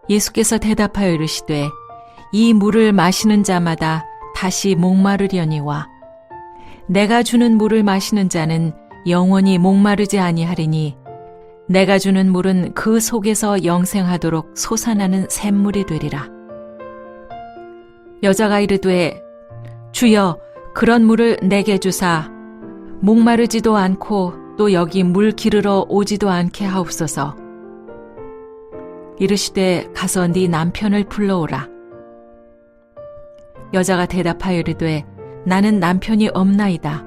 예수께서 대답하여 이르시되 이 물을 마시는 자마다 다시 목마르려니와 내가 주는 물을 마시는 자는 영원히 목마르지 아니하리니 내가 주는 물은 그 속에서 영생하도록 솟아나는 샘물이 되리라. 여자가 이르되 주여 그런 물을 내게 주사 목마르지도 않고 또 여기 물 기르러 오지도 않게 하옵소서. 이르시되 가서 네 남편을 불러오라. 여자가 대답하여 이르되 나는 남편이 없나이다.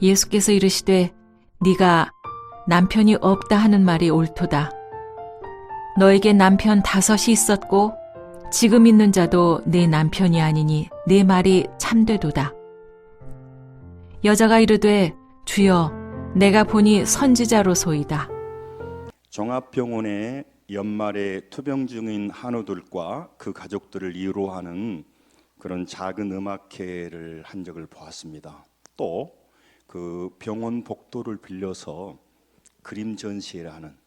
예수께서 이르시되 네가 남편이 없다 하는 말이 옳도다. 너에게 남편 5이 있었고 지금 있는 자도 네 남편이 아니니 네 말이 참되도다. 여자가 이르되 주여 내가 보니 선지자로소이다. 종합병원에 연말에 투병 중인 한우들과 그 가족들을 이유로 하는 그런 작은 음악회를 한 적을 보았습니다. 또 그 병원 복도를 빌려서 그림 전시회를 하는,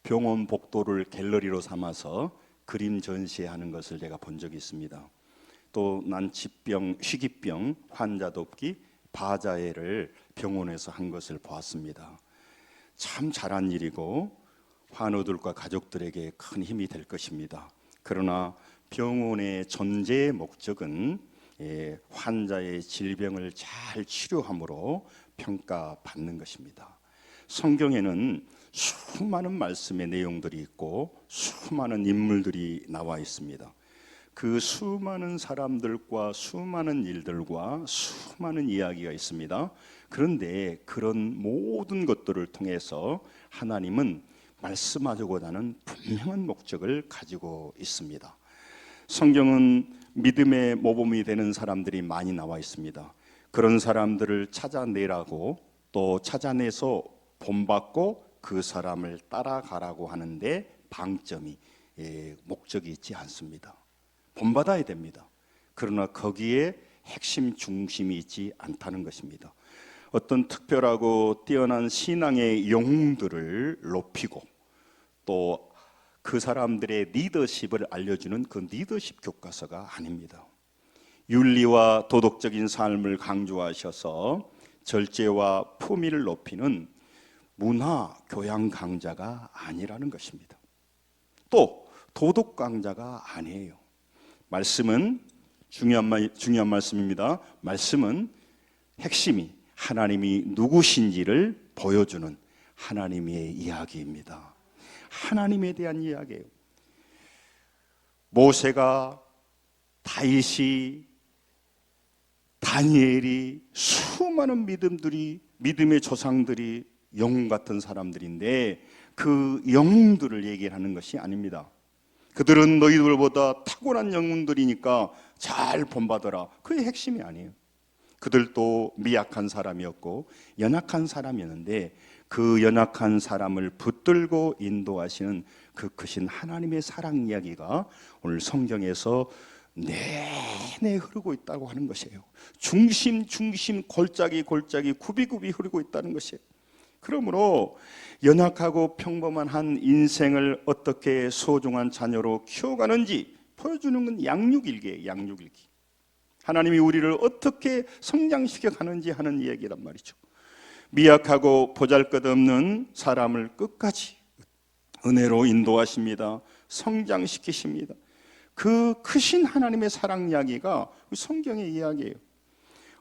병원 복도를 갤러리로 삼아서 그림 전시회하는 것을 제가 본 적이 있습니다. 또 난치병, 희귀병 환자 돕기 바자회를 병원에서 한 것을 보았습니다. 참 잘한 일이고 환우들과 가족들에게 큰 힘이 될 것입니다. 그러나 병원의 존재의 목적은 환자의 질병을 잘 치료함으로 평가받는 것입니다. 성경에는 수많은 말씀의 내용들이 있고 수많은 인물들이 나와 있습니다. 그 수많은 사람들과 수많은 일들과 수많은 이야기가 있습니다. 그런데 그런 모든 것들을 통해서 하나님은 말씀하고자 하는 분명한 목적을 가지고 있습니다. 성경은 믿음의 모범이 되는 사람들이 많이 나와 있습니다. 그런 사람들을 찾아내라고, 또 찾아내서 본받고 그 사람을 따라가라고 하는데 방점이, 목적이 있지 않습니다. 본받아야 됩니다. 그러나 거기에 핵심 중심이 있지 않다는 것입니다. 어떤 특별하고 뛰어난 신앙의 영웅들을 높이고 또 그 사람들의 리더십을 알려주는 그 리더십 교과서가 아닙니다. 윤리와 도덕적인 삶을 강조하셔서 절제와 품위를 높이는 문화 교양 강좌가 아니라는 것입니다. 또 도덕 강좌가 아니에요. 말씀은 중요한 말씀입니다. 말씀은 핵심이 하나님이 누구신지를 보여주는 하나님의 이야기입니다. 하나님에 대한 이야기예요. 모세가, 다윗이, 다니엘이, 수많은 믿음의 조상들이 영웅 같은 사람들인데 그 영웅들을 얘기하는 것이 아닙니다. 그들은 너희들보다 탁월한 영웅들이니까 잘 본받아라. 그게 핵심이 아니에요. 그들도 미약한 사람이었고 연약한 사람이었는데 그 연약한 사람을 붙들고 인도하시는 그 크신 하나님의 사랑 이야기가 오늘 성경에서 내내 흐르고 있다고 하는 것이에요. 중심 골짜기 굽이 흐르고 있다는 것이에요. 그러므로 연약하고 평범한 한 인생을 어떻게 소중한 자녀로 키워가는지 보여주는 건 양육일기예요. 양육일기. 하나님이 우리를 어떻게 성장시켜 가는지 하는 이야기란 말이죠. 미약하고 보잘것없는 사람을 끝까지 은혜로 인도하십니다. 성장시키십니다. 그 크신 하나님의 사랑 이야기가 성경의 이야기예요.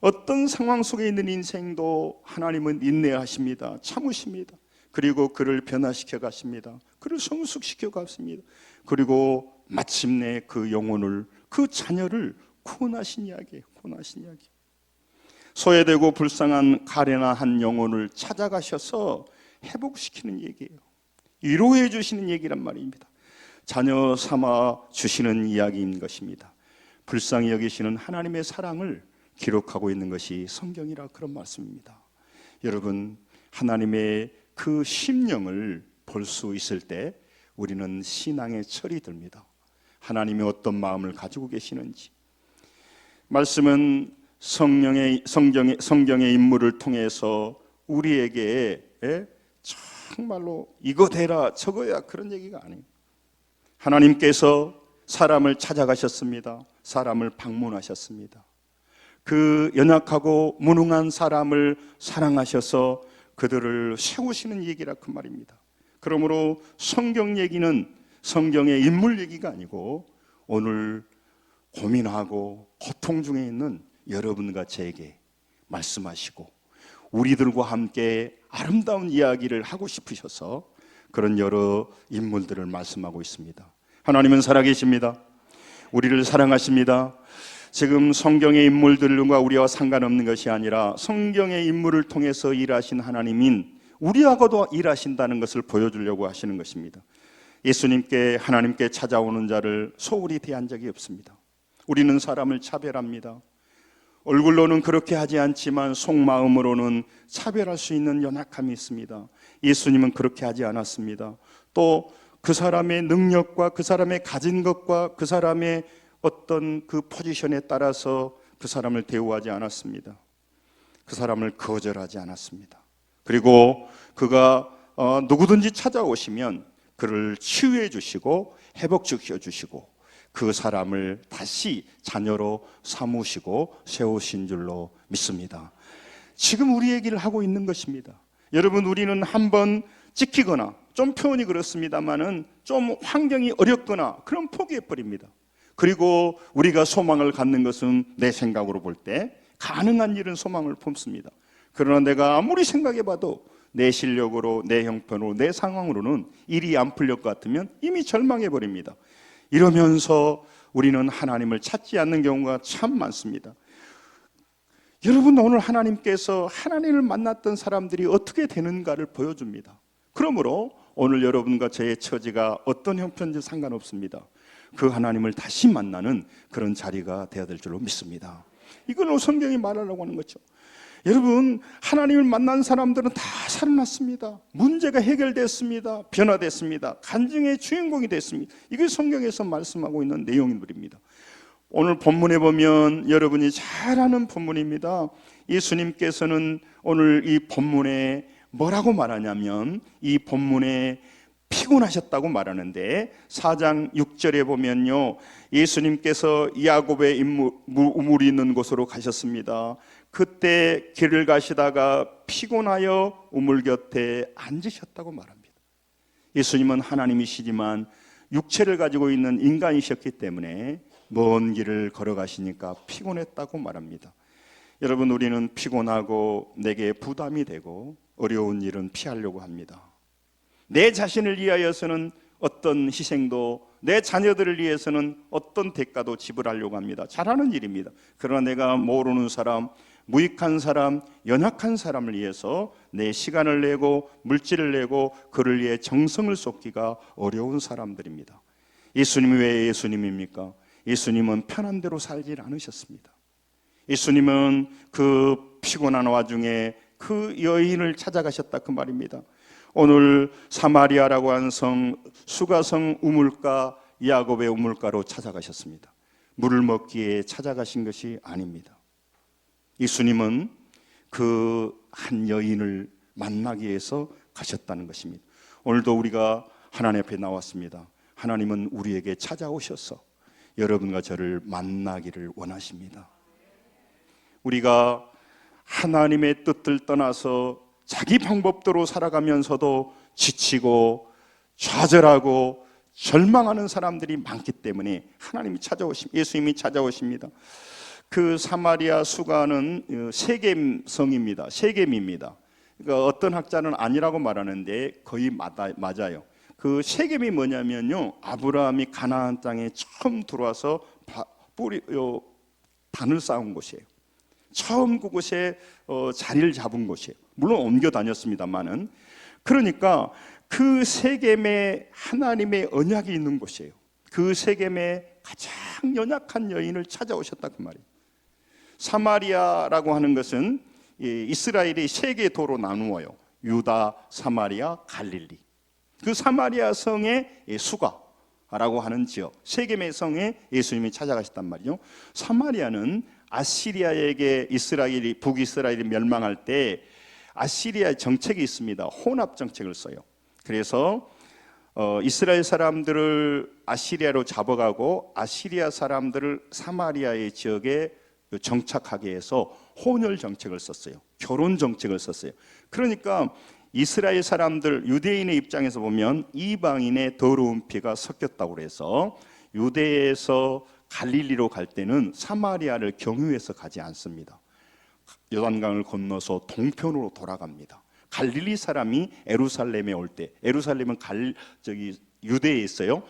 어떤 상황 속에 있는 인생도 하나님은 인내하십니다. 참으십니다. 그리고 그를 변화시켜 가십니다. 그를 성숙시켜 가십니다. 그리고 마침내 그 영혼을, 그 자녀를 구원하신 이야기예요. 구원하신 이야기. 소외되고 불쌍한 가련한 영혼을 찾아가셔서 회복시키는 얘기예요. 위로해 주시는 얘기란 말입니다. 자녀 삼아 주시는 이야기인 것입니다. 불쌍히 여기시는 하나님의 사랑을 기록하고 있는 것이 성경이라 그런 말씀입니다. 여러분, 하나님의 그 심령을 볼 수 있을 때 우리는 신앙의 철이 듭니다. 하나님이 어떤 마음을 가지고 계시는지. 말씀은 성경의 인물을 통해서 우리에게 정말로 이거 되라 저거야 그런 얘기가 아니에요. 하나님께서 사람을 찾아가셨습니다. 사람을 방문하셨습니다. 그 연약하고 무능한 사람을 사랑하셔서 그들을 세우시는 얘기라 그 말입니다. 그러므로 성경 얘기는 성경의 인물 얘기가 아니고 오늘 고민하고 고통 중에 있는 여러분과 제게 말씀하시고 우리들과 함께 아름다운 이야기를 하고 싶으셔서 그런 여러 인물들을 말씀하고 있습니다. 하나님은 살아계십니다. 우리를 사랑하십니다. 지금 성경의 인물들과 우리와 상관없는 것이 아니라 성경의 인물을 통해서 일하신 하나님인 우리하고도 일하신다는 것을 보여주려고 하시는 것입니다. 예수님께 하나님께 찾아오는 자를 소홀히 대한 적이 없습니다. 우리는 사람을 차별합니다. 얼굴로는 그렇게 하지 않지만 속마음으로는 차별할 수 있는 연약함이 있습니다. 예수님은 그렇게 하지 않았습니다. 또 그 사람의 능력과 그 사람의 가진 것과 그 사람의 어떤 그 포지션에 따라서 그 사람을 대우하지 않았습니다. 그 사람을 거절하지 않았습니다. 그리고 그가 누구든지 찾아오시면 그를 치유해 주시고 회복시켜 주시고 그 사람을 다시 자녀로 삼으시고 세우신 줄로 믿습니다. 지금 우리 얘기를 하고 있는 것입니다. 여러분, 우리는 한번 찍히거나 좀 표현이 그렇습니다만은 좀 환경이 어렵거나 그럼 포기해버립니다. 그리고 우리가 소망을 갖는 것은 내 생각으로 볼 때 가능한 일은 소망을 품습니다. 그러나 내가 아무리 생각해봐도 내 실력으로, 내 형편으로, 내 상황으로는 일이 안 풀릴 것 같으면 이미 절망해버립니다. 이러면서 우리는 하나님을 찾지 않는 경우가 참 많습니다. 여러분, 오늘 하나님께서 하나님을 만났던 사람들이 어떻게 되는가를 보여줍니다. 그러므로 오늘 여러분과 저의 처지가 어떤 형편인지 상관없습니다. 그 하나님을 다시 만나는 그런 자리가 되어야 될 줄로 믿습니다. 이걸 성경이 말하려고 하는 거죠. 여러분, 하나님을 만난 사람들은 다 살아났습니다. 문제가 해결됐습니다. 변화됐습니다. 간증의 주인공이 됐습니다. 이게 성경에서 말씀하고 있는 내용들입니다. 오늘 본문에 보면 여러분이 잘 아는 본문입니다. 예수님께서는 오늘 이 본문에 뭐라고 말하냐면 이 본문에 피곤하셨다고 말하는데 4장 6절에 보면요, 예수님께서 야곱의 우물이 있는 곳으로 가셨습니다. 그때 길을 가시다가 피곤하여 우물 곁에 앉으셨다고 말합니다. 예수님은 하나님이시지만 육체를 가지고 있는 인간이셨기 때문에 먼 길을 걸어가시니까 피곤했다고 말합니다. 여러분, 우리는 피곤하고 내게 부담이 되고 어려운 일은 피하려고 합니다. 내 자신을 위하여서는 어떤 희생도, 내 자녀들을 위해서는 어떤 대가도 지불하려고 합니다. 잘하는 일입니다. 그러나 내가 모르는 사람, 무익한 사람, 연약한 사람을 위해서 내 시간을 내고 물질을 내고 그를 위해 정성을 쏟기가 어려운 사람들입니다. 예수님이 왜 예수님입니까? 예수님은 편한 대로 살질 않으셨습니다. 예수님은 그 피곤한 와중에 그 여인을 찾아가셨다 그 말입니다. 오늘 사마리아라고 하는 성, 수가성 우물가, 야곱의 우물가로 찾아가셨습니다. 물을 먹기에 찾아가신 것이 아닙니다. 예수님은 그 한 여인을 만나기 위해서 가셨다는 것입니다. 오늘도 우리가 하나님 앞에 나왔습니다. 하나님은 우리에게 찾아오셔서 여러분과 저를 만나기를 원하십니다. 우리가 하나님의 뜻을 떠나서 자기 방법대로 살아가면서도 지치고 좌절하고 절망하는 사람들이 많기 때문에 하나님이 예수님이 찾아오십니다. 그 사마리아 수가는 세겜성입니다. 세겜입니다. 그러니까 어떤 학자는 아니라고 말하는데 거의 맞아요. 그 세겜이 뭐냐면요, 아브라함이 가나안 땅에 처음 들어와서 단을 쌓은 곳이에요. 처음 그곳에 자리를 잡은 곳이에요. 물론 옮겨 다녔습니다만은. 그러니까 그 세겜에 하나님의 언약이 있는 곳이에요. 그 세겜에 가장 연약한 여인을 찾아오셨다 그 말이에요. 사마리아라고 하는 것은 이스라엘이 세 개 도로 나누어요. 유다, 사마리아, 갈릴리. 그 사마리아 성의 수가라고 하는 지역, 세겜의 성에 예수님이 찾아가셨단 말이죠. 사마리아는 아시리아에게 북이스라엘이 멸망할 때 아시리아의 정책이 있습니다. 혼합 정책을 써요. 그래서 이스라엘 사람들을 아시리아로 잡아가고 아시리아 사람들을 사마리아의 지역에 정착하게 해서 혼혈 정책을 썼어요. 결혼 정책을 썼어요. 그러니까 이스라엘 사람들, 유대인의 입장에서 보면 이방인의 더러운 피가 섞였다고 해서 유대에서 갈릴리로 갈 때는 사마리아를 경유해서 가지 않습니다. 요단강을 건너서 동편으로 돌아갑니다. 갈릴리 사람이 에루살렘에 올 때, 에루살렘은 유대에 있어요.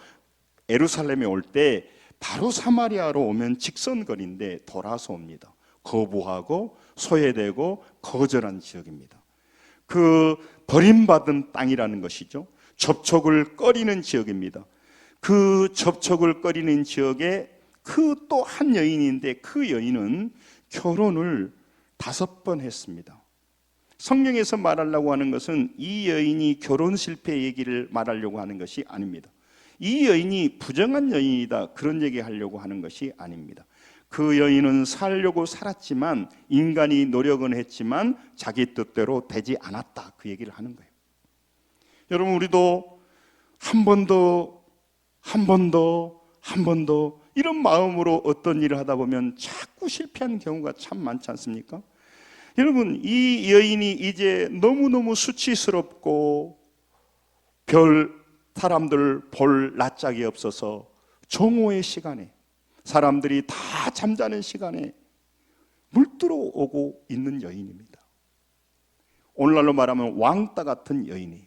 에루살렘에 올 때 바로 사마리아로 오면 직선거리인데 돌아서 옵니다. 거부하고 소외되고 거절한 지역입니다. 그 버림받은 땅이라는 것이죠. 접촉을 꺼리는 지역입니다. 그 접촉을 꺼리는 지역에 그 또 한 여인인데 그 여인은 결혼을 5번 했습니다. 성경에서 말하려고 하는 것은 이 여인이 결혼 실패 얘기를 말하려고 하는 것이 아닙니다. 이 여인이 부정한 여인이다 그런 얘기하려고 하는 것이 아닙니다. 그 여인은 살려고 살았지만 인간이 노력은 했지만 자기 뜻대로 되지 않았다 그 얘기를 하는 거예요. 여러분 우리도 한 번 더 이런 마음으로 어떤 일을 하다 보면 자꾸 실패하는 경우가 참 많지 않습니까? 여러분 이 여인이 이제 너무너무 수치스럽고 사람들 볼 낯짝이 없어서 정오의 시간에 사람들이 다 잠자는 시간에 물들어 오고 있는 여인입니다. 오늘날로 말하면 왕따 같은 여인이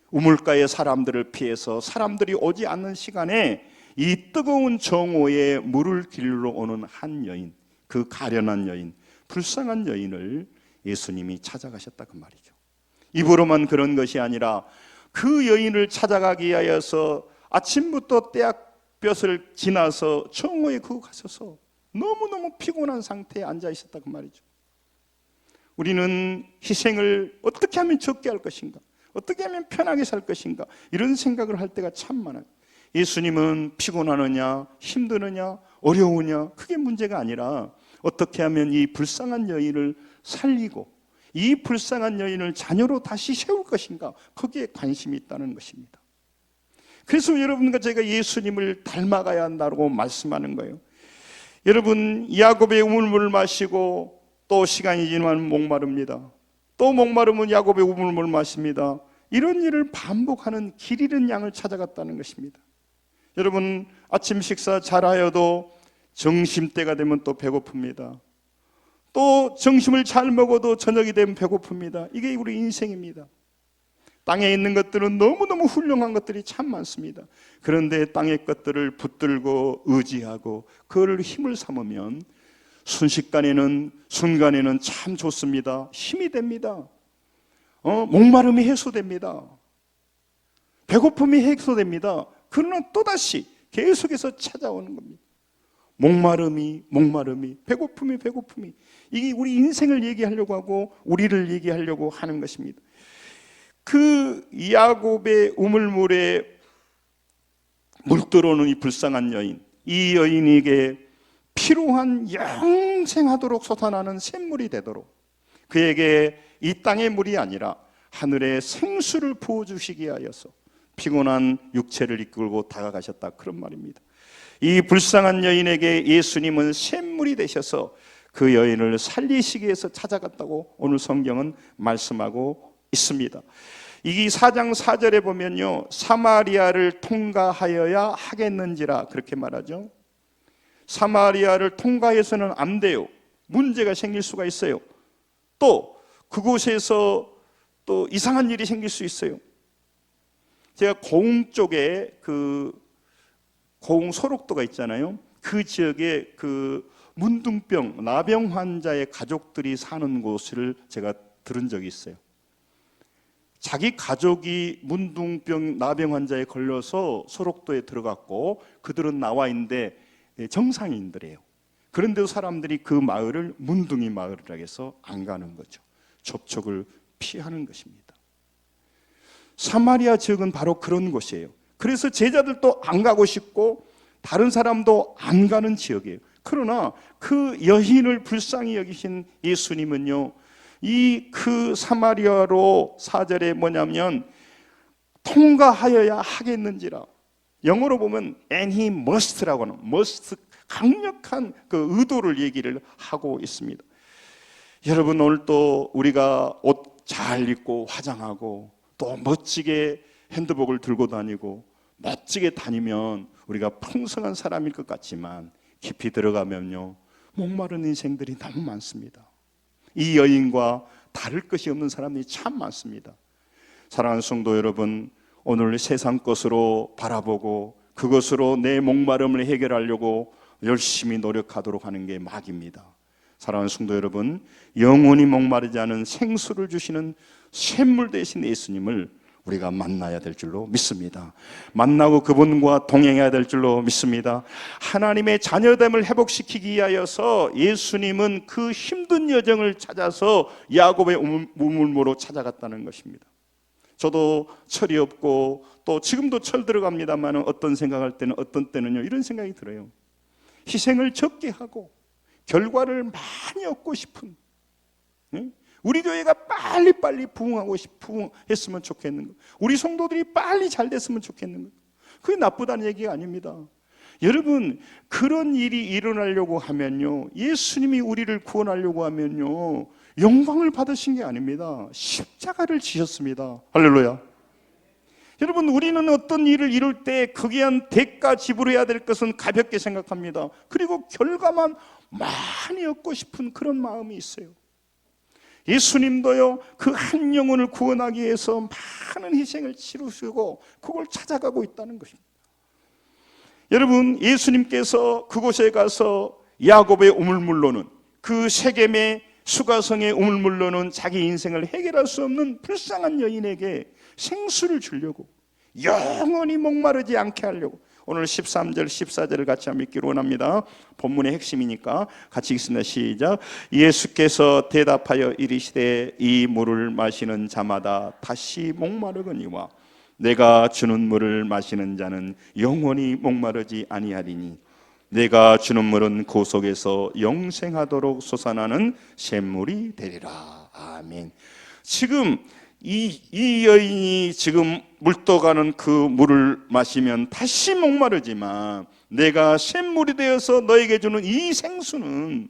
우물가의 사람들을 피해서 사람들이 오지 않는 시간에 이 뜨거운 정오에 물을 길러 오는 한 여인, 그 가련한 여인, 불쌍한 여인을 예수님이 찾아가셨다 그 말이죠. 입으로만 그런 것이 아니라 그 여인을 찾아가기 위하여서 아침부터 떼약볕을 지나서 정오에 그 가셔서 너무너무 피곤한 상태에 앉아 있었다 그 말이죠. 우리는 희생을 어떻게 하면 적게 할 것인가, 어떻게 하면 편하게 살 것인가 이런 생각을 할 때가 참 많아요. 예수님은 피곤하느냐 힘드느냐 어려우냐 그게 문제가 아니라 어떻게 하면 이 불쌍한 여인을 살리고 이 불쌍한 여인을 자녀로 다시 세울 것인가 거기에 관심이 있다는 것입니다. 그래서 여러분과 제가 예수님을 닮아가야 한다고 말씀하는 거예요. 여러분 야곱의 우물물을 마시고 또 시간이 지나면 목마릅니다. 또 목마르면 야곱의 우물물을 마십니다. 이런 일을 반복하는 길 잃은 양을 찾아갔다는 것입니다. 여러분 아침 식사 잘하여도 점심때가 되면 또 배고픕니다. 또 점심을 잘 먹어도 저녁이 되면 배고픕니다. 이게 우리 인생입니다. 땅에 있는 것들은 너무너무 훌륭한 것들이 참 많습니다. 그런데 땅의 것들을 붙들고 의지하고 그걸 힘을 삼으면 순간에는 참 좋습니다. 힘이 됩니다. 목마름이 해소됩니다. 배고픔이 해소됩니다. 그러나 또다시 계속해서 찾아오는 겁니다. 목마름이 배고픔이 이게 우리 인생을 얘기하려고 하고 우리를 얘기하려고 하는 것입니다. 그 야곱의 우물물에 물들어오는 이 불쌍한 여인, 이 여인에게 필요한 영생하도록 솟아나는 샘물이 되도록 그에게 이 땅의 물이 아니라 하늘의 생수를 부어주시기 하여서 피곤한 육체를 이끌고 다가가셨다 그런 말입니다. 이 불쌍한 여인에게 예수님은 샘물이 되셔서 그 여인을 살리시기 위해서 찾아갔다고 오늘 성경은 말씀하고 있습니다. 이 4장 4절에 보면요 사마리아를 통과하여야 하겠는지라 그렇게 말하죠. 사마리아를 통과해서는 안 돼요. 문제가 생길 수가 있어요. 또 그곳에서 또 이상한 일이 생길 수 있어요. 제가 고흥 쪽에 고흥 소록도가 있잖아요. 그 지역에 그 문둥병, 나병 환자의 가족들이 사는 곳을 제가 들은 적이 있어요. 자기 가족이 문둥병, 나병 환자에 걸려서 소록도에 들어갔고 그들은 나와 있는데 정상인들이에요. 그런데도 사람들이 그 마을을 문둥이 마을이라고 해서 안 가는 거죠. 접촉을 피하는 것입니다. 사마리아 지역은 바로 그런 곳이에요. 그래서 제자들도 안 가고 싶고 다른 사람도 안 가는 지역이에요. 그러나 그 여인을 불쌍히 여기신 예수님은요 이 그 사마리아로 4절에 뭐냐면 통과하여야 하겠는지라. 영어로 보면 and he must라고 하는 must, 강력한 그 의도를 얘기를 하고 있습니다. 여러분, 오늘 또 우리가 옷 잘 입고 화장하고 또 멋지게 핸드백을 들고 다니고 멋지게 다니면 우리가 풍성한 사람일 것 같지만 깊이 들어가면요, 목마른 인생들이 너무 많습니다. 이 여인과 다를 것이 없는 사람들이 참 많습니다. 사랑하는 성도 여러분, 오늘 세상 것으로 바라보고 그것으로 내 목마름을 해결하려고 열심히 노력하도록 하는 게 막입니다. 사랑하는 성도 여러분, 영원히 목마르지 않은 생수를 주시는 샘물 되신 예수님을 우리가 만나야 될 줄로 믿습니다. 만나고 그분과 동행해야 될 줄로 믿습니다. 하나님의 자녀됨을 회복시키기 위하여서 예수님은 그 힘든 여정을 찾아서 야곱의 우물무로 찾아갔다는 것입니다. 저도 철이 없고 또 지금도 철 들어갑니다만 어떤 생각할 때는 어떤 때는요, 이런 생각이 들어요. 희생을 적게 하고 결과를 많이 얻고 싶은, 우리 교회가 빨리빨리 부흥했으면 좋겠는 거, 우리 성도들이 빨리 잘 됐으면 좋겠는 거, 그게 나쁘다는 얘기가 아닙니다. 여러분, 그런 일이 일어나려고 하면요, 예수님이 우리를 구원하려고 하면요, 영광을 받으신 게 아닙니다. 십자가를 지셨습니다. 할렐루야. 여러분, 우리는 어떤 일을 이룰 때 거기에 한 대가 지불해야 될 것은 가볍게 생각합니다. 그리고 결과만 많이 얻고 싶은 그런 마음이 있어요. 예수님도요, 그 한 영혼을 구원하기 위해서 많은 희생을 치르시고 그걸 찾아가고 있다는 것입니다. 여러분, 예수님께서 그곳에 가서 야곱의 우물물로는, 그 세겜의 수가성의 우물물로는 자기 인생을 해결할 수 없는 불쌍한 여인에게 생수를 주려고, 영원히 목마르지 않게 하려고, 오늘 13절 14절을 같이 한번 읽기로 원합니다. 본문의 핵심이니까 같이 읽습니다. 시작. 예수께서 대답하여 이르시되 이 물을 마시는 자마다 다시 목마르거니와 내가 주는 물을 마시는 자는 영원히 목마르지 아니하리니 내가 주는 물은 그 속에서 영생하도록 솟아나는 샘물이 되리라. 아멘. 지금 이 여인이 지금 물떠가는 그 물을 마시면 다시 목마르지만 내가 샘물이 되어서 너에게 주는 이 생수는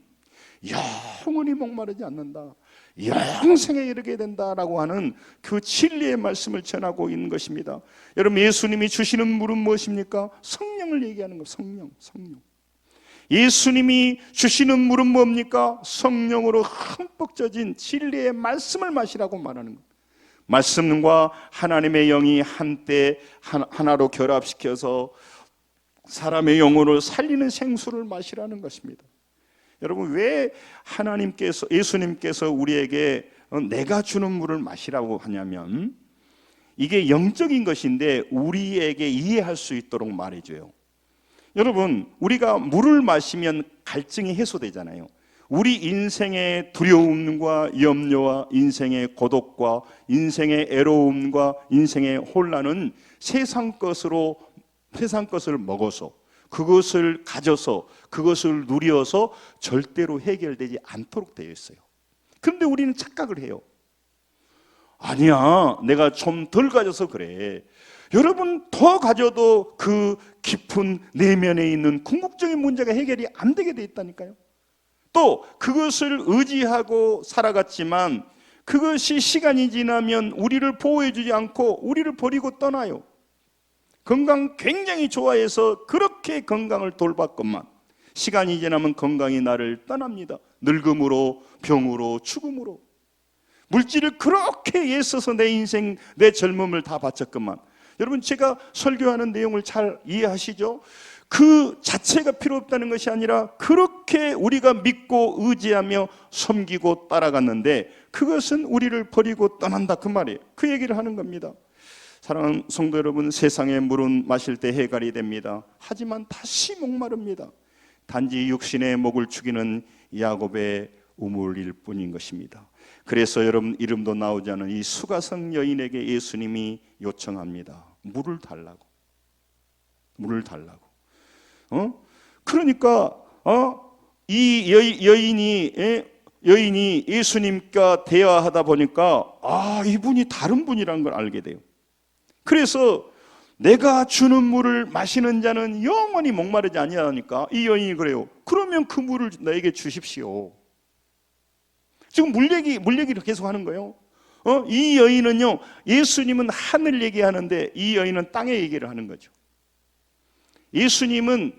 영원히 목마르지 않는다, 영생에 이르게 된다라고 하는 그 진리의 말씀을 전하고 있는 것입니다. 여러분, 예수님이 주시는 물은 무엇입니까? 성령을 얘기하는 것. 성령. 예수님이 주시는 물은 뭡니까? 성령으로 흠뻑 젖은 진리의 말씀을 마시라고 말하는 것. 말씀과 하나님의 영이 한때 하나로 결합시켜서 사람의 영혼을 살리는 생수를 마시라는 것입니다. 여러분, 왜 예수님께서 우리에게 내가 주는 물을 마시라고 하냐면 이게 영적인 것인데 우리에게 이해할 수 있도록 말해줘요. 여러분, 우리가 물을 마시면 갈증이 해소되잖아요. 우리 인생의 두려움과 염려와 인생의 고독과 인생의 애로움과 인생의 혼란은 세상 것을 먹어서, 그것을 가져서, 그것을 누려서 절대로 해결되지 않도록 되어 있어요. 그런데 우리는 착각을 해요. 아니야, 내가 좀 덜 가져서 그래. 여러분, 더 가져도 그 깊은 내면에 있는 궁극적인 문제가 해결이 안 되게 돼 있다니까요. 또 그것을 의지하고 살아갔지만 그것이 시간이 지나면 우리를 보호해주지 않고 우리를 버리고 떠나요. 건강 굉장히 좋아해서 그렇게 건강을 돌봤건만 시간이 지나면 건강이 나를 떠납니다. 늙음으로, 병으로, 죽음으로. 물질을 그렇게 애써서 내 인생, 내 젊음을 다 바쳤건만, 여러분, 제가 설교하는 내용을 잘 이해하시죠? 그 자체가 필요 없다는 것이 아니라 그렇게 우리가 믿고 의지하며 섬기고 따라갔는데 그것은 우리를 버리고 떠난다, 그 말이에요. 그 얘기를 하는 겁니다. 사랑하는 성도 여러분, 세상의 물은 마실 때 해갈이 됩니다. 하지만 다시 목마릅니다. 단지 육신의 목을 축이는 야곱의 우물일 뿐인 것입니다. 그래서 여러분, 이름도 나오지 않은 이 수가성 여인에게 예수님이 요청합니다. 물을 달라고. 그러니까 이 여인이 예수님과 대화하다 보니까 이분이 다른 분이라는 걸 알게 돼요. 그래서 내가 주는 물을 마시는 자는 영원히 목마르지 아니하니까 이 여인이 그래요. 그러면 그 물을 나에게 주십시오. 지금 물 얘기를 계속 하는 거예요. 이 여인은요, 예수님은 하늘 얘기하는데 이 여인은 땅의 얘기를 하는 거죠. 예수님은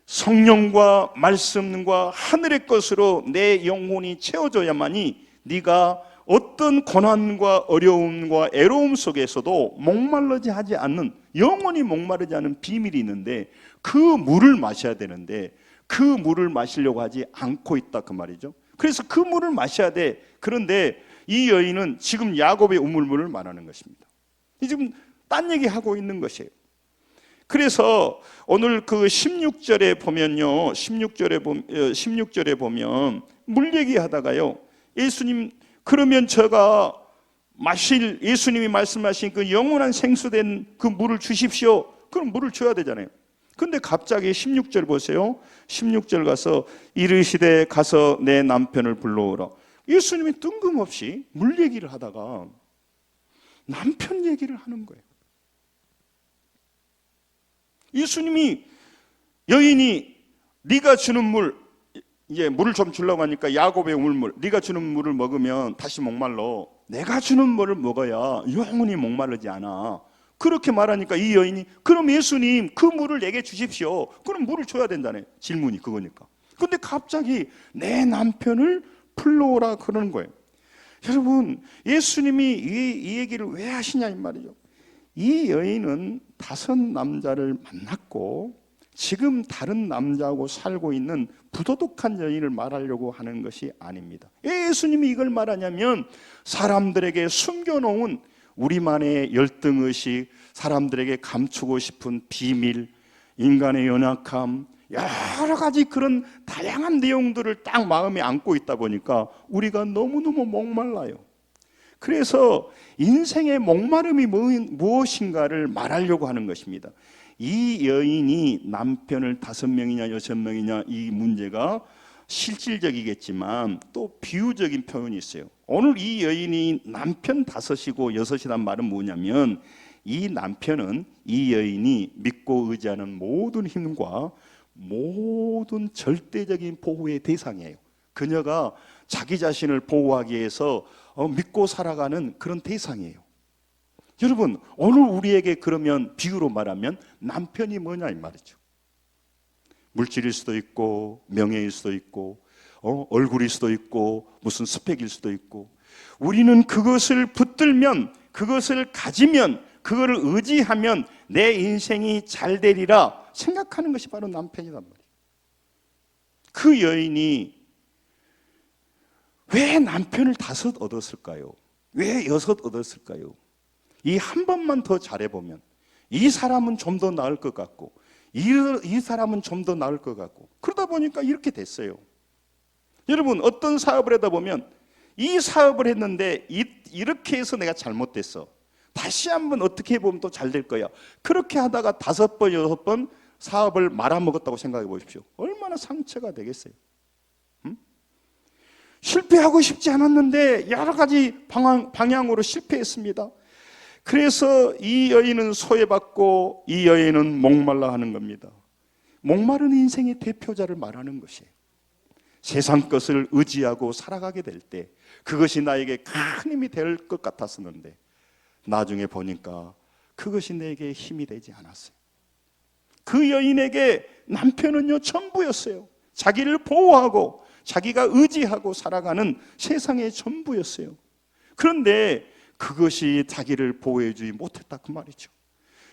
성령과 말씀과 하늘의 것으로 내 영혼이 채워져야만이 네가 어떤 고난과 어려움과 애로움 속에서도 목마르지 하지 않는, 영원히 목마르지 않은 비밀이 있는데 그 물을 마셔야 되는데 그 물을 마시려고 하지 않고 있다 그 말이죠. 그래서 그 물을 마셔야 돼. 그런데 이 여인은 지금 야곱의 우물물을 말하는 것입니다. 지금 딴 얘기하고 있는 것이에요. 그래서 오늘 그 16절에 보면요, 16절에 보면 물 얘기하다가요, 예수님, 그러면 제가 마실, 예수님이 말씀하신 그 영원한 생수된 그 물을 주십시오. 그럼 물을 줘야 되잖아요. 근데 갑자기 16절 보세요. 16절 가서 이르시되 가서 내 남편을 불러오라. 예수님이 뜬금없이 물 얘기를 하다가 남편 얘기를 하는 거예요. 예수님이, 여인이 네가 주는 물, 이제 물을 좀 주려고 하니까 야곱의 우물물, 네가 주는 물을 먹으면 다시 목말라. 내가 주는 물을 먹어야 영원히 목마르지 않아. 그렇게 말하니까 이 여인이, 그럼 예수님 그 물을 내게 주십시오. 그럼 물을 줘야 된다네. 질문이 그거니까. 근데 갑자기 내 남편을 불러오라 그러는 거예요. 여러분, 예수님이 이 얘기를 왜 하시냐 이 말이죠. 이 여인은 5 남자를 만났고 지금 다른 남자하고 살고 있는 부도덕한 여인을 말하려고 하는 것이 아닙니다. 왜 예수님이 이걸 말하냐면 사람들에게 숨겨놓은 우리만의 열등의식, 사람들에게 감추고 싶은 비밀, 인간의 연약함, 여러 가지 그런 다양한 내용들을 딱 마음에 안고 있다 보니까 우리가 너무너무 목말라요. 그래서 인생의 목마름이 무엇인가를 말하려고 하는 것입니다. 이 여인이 남편을 5명이냐 6명이냐 이 문제가 실질적이겠지만 또 비유적인 표현이 있어요. 오늘 이 여인이 남편 5이고 6이란 말은 뭐냐면 이 남편은 이 여인이 믿고 의지하는 모든 힘과 모든 절대적인 보호의 대상이에요. 그녀가 자기 자신을 보호하기 위해서 믿고 살아가는 그런 대상이에요. 여러분, 오늘 우리에게 그러면 비유로 말하면 남편이 뭐냐 이 말이죠. 물질일 수도 있고 명예일 수도 있고 얼굴일 수도 있고 무슨 스펙일 수도 있고, 우리는 그것을 붙들면, 그것을 가지면, 그거를 의지하면 내 인생이 잘 되리라 생각하는 것이 바로 남편이란 말이에요. 그 여인이 왜 남편을 5 얻었을까요? 왜 6 얻었을까요? 이 한 번만 더 잘해보면 이 사람은 좀 더 나을 것 같고 이 사람은 좀 더 나을 것 같고, 그러다 보니까 이렇게 됐어요. 여러분, 어떤 사업을 하다 보면 이 사업을 했는데 이렇게 해서 내가 잘못됐어, 다시 한번 어떻게 해보면 또 잘 될 거야. 그렇게 하다가 5번 6번 사업을 말아먹었다고 생각해 보십시오. 얼마나 상처가 되겠어요. 실패하고 싶지 않았는데 여러 가지 방향으로 실패했습니다. 그래서 이 여인은 소외받고 이 여인은 목말라 하는 겁니다. 목마른 인생의 대표자를 말하는 것이에요. 세상 것을 의지하고 살아가게 될 때 그것이 나에게 큰 힘이 될 것 같았었는데 나중에 보니까 그것이 내게 힘이 되지 않았어요. 그 여인에게 남편은요 전부였어요. 자기를 보호하고 자기가 의지하고 살아가는 세상의 전부였어요. 그런데 그것이 자기를 보호해주지 못했다 그 말이죠.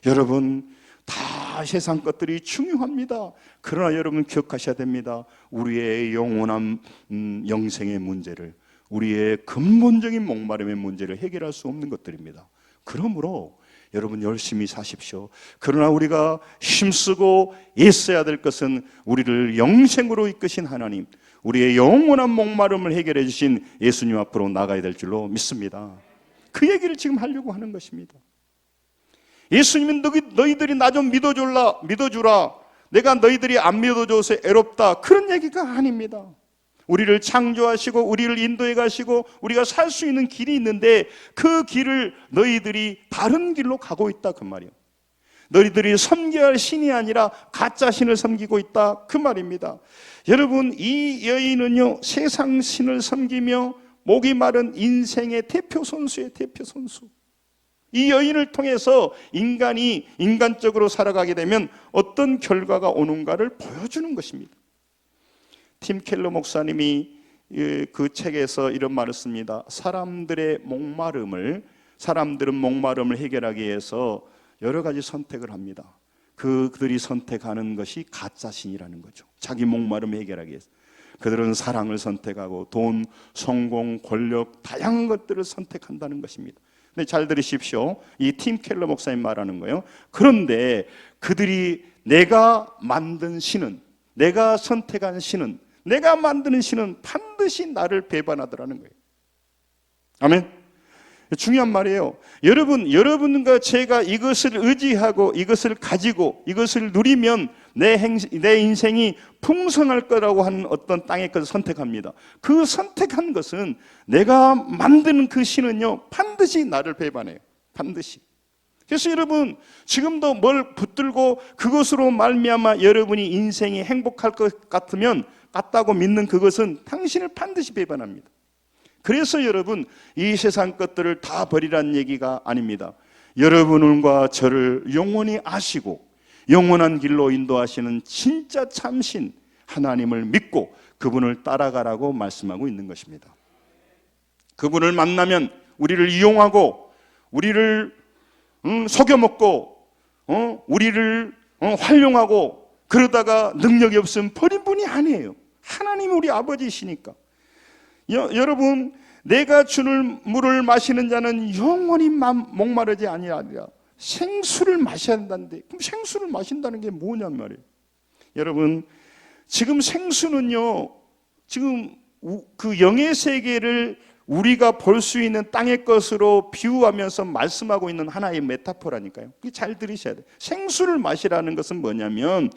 여러분, 다 세상 것들이 중요합니다. 그러나 여러분 기억하셔야 됩니다. 우리의 영원한 영생의 문제를, 우리의 근본적인 목마름의 문제를 해결할 수 없는 것들입니다. 그러므로 여러분 열심히 사십시오. 그러나 우리가 힘쓰고 애써야 될 것은 우리를 영생으로 이끄신 하나님, 우리의 영원한 목마름을 해결해 주신 예수님 앞으로 나가야 될 줄로 믿습니다. 그 얘기를 지금 하려고 하는 것입니다. 예수님은 너희들이 나 좀 믿어주라, 내가 너희들이 안 믿어줘서 애롭다, 그런 얘기가 아닙니다. 우리를 창조하시고 우리를 인도해 가시고 우리가 살 수 있는 길이 있는데 그 길을 너희들이 다른 길로 가고 있다 그 말이에요. 너희들이 섬겨야 할 신이 아니라 가짜 신을 섬기고 있다 그 말입니다. 여러분, 이 여인은요 세상 신을 섬기며 목이 마른 인생의 대표 선수의 대표 선수. 이 여인을 통해서 인간이 인간적으로 살아가게 되면 어떤 결과가 오는가를 보여주는 것입니다. 팀 켈러 목사님이 그 책에서 이런 말을 씁니다. 사람들은 목마름을 해결하기 위해서 여러 가지 선택을 합니다. 그들이 선택하는 것이 가짜신이라는 거죠. 자기 목마름을 해결하기 위해서. 그들은 사랑을 선택하고 돈, 성공, 권력, 다양한 것들을 선택한다는 것입니다. 근데 잘 들으십시오. 이 팀 켈러 목사님 말하는 거예요. 그런데 그들이 내가 만든 신은, 내가 선택한 신은, 내가 만드는 신은 반드시 나를 배반하더라는 거예요. 아멘. 중요한 말이에요. 여러분과 제가 이것을 의지하고 이것을 가지고 이것을 누리면 내 인생이 풍성할 거라고 하는 어떤 땅의 것을 선택합니다. 그 선택한 것은 내가 만드는 그 신은요 반드시 나를 배반해요. 반드시. 그래서 여러분 지금도 뭘 붙들고 그것으로 말미암아 여러분이 인생이 행복할 것 같다고 믿는 그것은 당신을 반드시 배반합니다. 그래서 여러분 이 세상 것들을 다 버리라는 얘기가 아닙니다. 여러분과 저를 영원히 아시고 영원한 길로 인도하시는 진짜 참신 하나님을 믿고 그분을 따라가라고 말씀하고 있는 것입니다. 그분을 만나면 우리를 이용하고 우리를 속여먹고 우리를 활용하고 그러다가 능력이 없으면 버린 분이 아니에요. 하나님이 우리 아버지이시니까. 여러분, 내가 주는 물을 마시는 자는 영원히 목마르지 아니하리라. 생수를 마셔야 한다는데, 그럼 생수를 마신다는 게 뭐냔 말이에요. 여러분, 지금 생수는요, 지금 그 영의 세계를 우리가 볼 수 있는 땅의 것으로 비유하면서 말씀하고 있는 하나의 메타포라니까요. 잘 들으셔야 돼요. 생수를 마시라는 것은 뭐냐면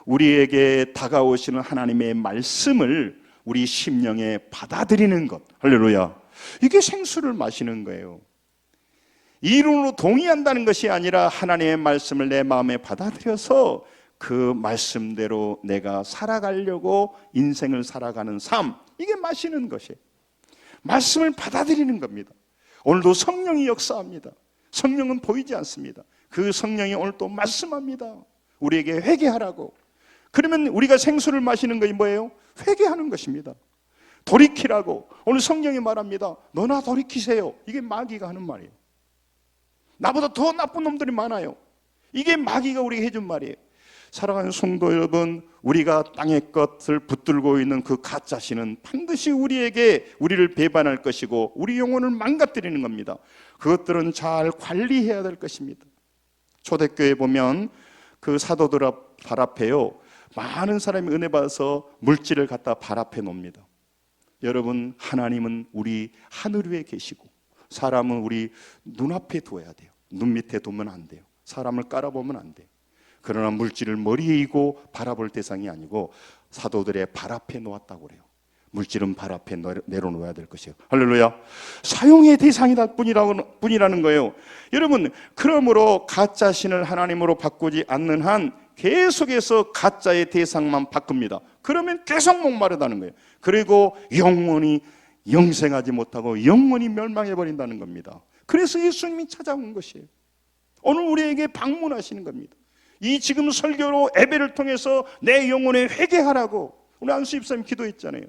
우리에게 다가오시는 하나님의 말씀을 우리 심령에 받아들이는 것. 할렐루야. 이게 생수를 마시는 거예요. 이론으로 동의한다는 것이 아니라 하나님의 말씀을 내 마음에 받아들여서 그 말씀대로 내가 살아가려고 인생을 살아가는 삶, 이게 마시는 것이에요. 말씀을 받아들이는 겁니다. 오늘도 성령이 역사합니다. 성령은 보이지 않습니다. 그 성령이 오늘 또 말씀합니다. 우리에게 회개하라고. 그러면 우리가 생수를 마시는 것이 뭐예요? 회개하는 것입니다. 돌이키라고. 오늘 성령이 말합니다. 너나 돌이키세요. 이게 마귀가 하는 말이에요. 나보다 더 나쁜 놈들이 많아요. 이게 마귀가 우리에게 해준 말이에요. 사랑하는 성도 여러분, 우리가 땅의 것을 붙들고 있는 그 가짜신은 반드시 우리를 배반할 것이고 우리 영혼을 망가뜨리는 겁니다. 그것들은 잘 관리해야 될 것입니다. 초대교회 보면 그 사도들 발 앞에요, 많은 사람이 은혜 받아서 물질을 갖다 발 앞에 놓습니다. 여러분, 하나님은 우리 하늘 위에 계시고 사람은 우리 눈앞에 두어야 돼요. 눈 밑에 두면 안 돼요. 사람을 깔아보면 안 돼요. 그러나 물질을 머리에 이고 바라볼 대상이 아니고 사도들의 발 앞에 놓았다고 그래요. 물질은 발 앞에 내려놓아야 될 것이에요. 할렐루야. 사용의 대상이다 뿐이라는 거예요. 여러분, 그러므로 가짜 신을 하나님으로 바꾸지 않는 한 계속해서 가짜의 대상만 바꿉니다. 그러면 계속 목마르다는 거예요. 그리고 영원히 영생하지 못하고 영원히 멸망해 버린다는 겁니다. 그래서 예수님이 찾아온 것이에요. 오늘 우리에게 방문하시는 겁니다. 이 지금 설교로 예배를 통해서 내 영혼에 회개하라고 우리 안수 집사님 기도했잖아요.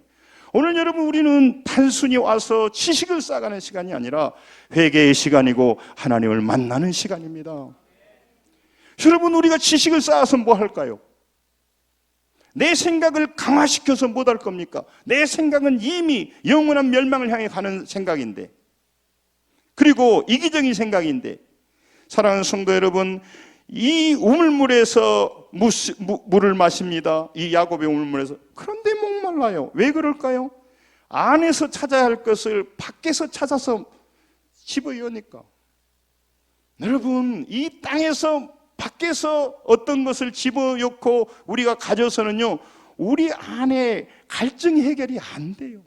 오늘 여러분, 우리는 단순히 와서 지식을 쌓아가는 시간이 아니라 회개의 시간이고 하나님을 만나는 시간입니다. 여러분, 우리가 지식을 쌓아서 뭐 할까요? 내 생각을 강화시켜서 못 할 겁니까? 내 생각은 이미 영원한 멸망을 향해 가는 생각인데, 그리고 이기적인 생각인데, 사랑하는 성도 여러분, 이 우물물에서 물을 마십니다. 이 야곱의 우물물에서. 그런데 목말라요. 왜 그럴까요? 안에서 찾아야 할 것을 밖에서 찾아서 집어여니까. 여러분, 이 땅에서 밖에서 어떤 것을 집어넣고 우리가 가져서는요, 우리 안에 갈증 해결이 안 돼요.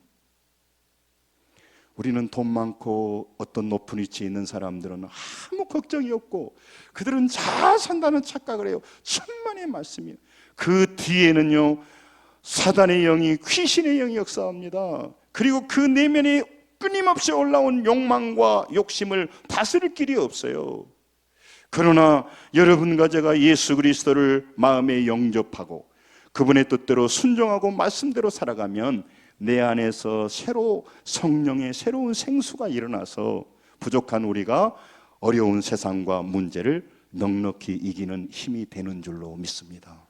우리는 돈 많고 어떤 높은 위치에 있는 사람들은 아무 걱정이 없고 그들은 잘 산다는 착각을 해요. 천만의 말씀이에요. 그 뒤에는요, 사단의 영이, 귀신의 영이 역사합니다. 그리고 그 내면에 끊임없이 올라온 욕망과 욕심을 다스릴 길이 없어요. 그러나 여러분과 제가 예수 그리스도를 마음에 영접하고 그분의 뜻대로 순종하고 말씀대로 살아가면 내 안에서 성령의 새로운 생수가 일어나서 부족한 우리가 어려운 세상과 문제를 넉넉히 이기는 힘이 되는 줄로 믿습니다.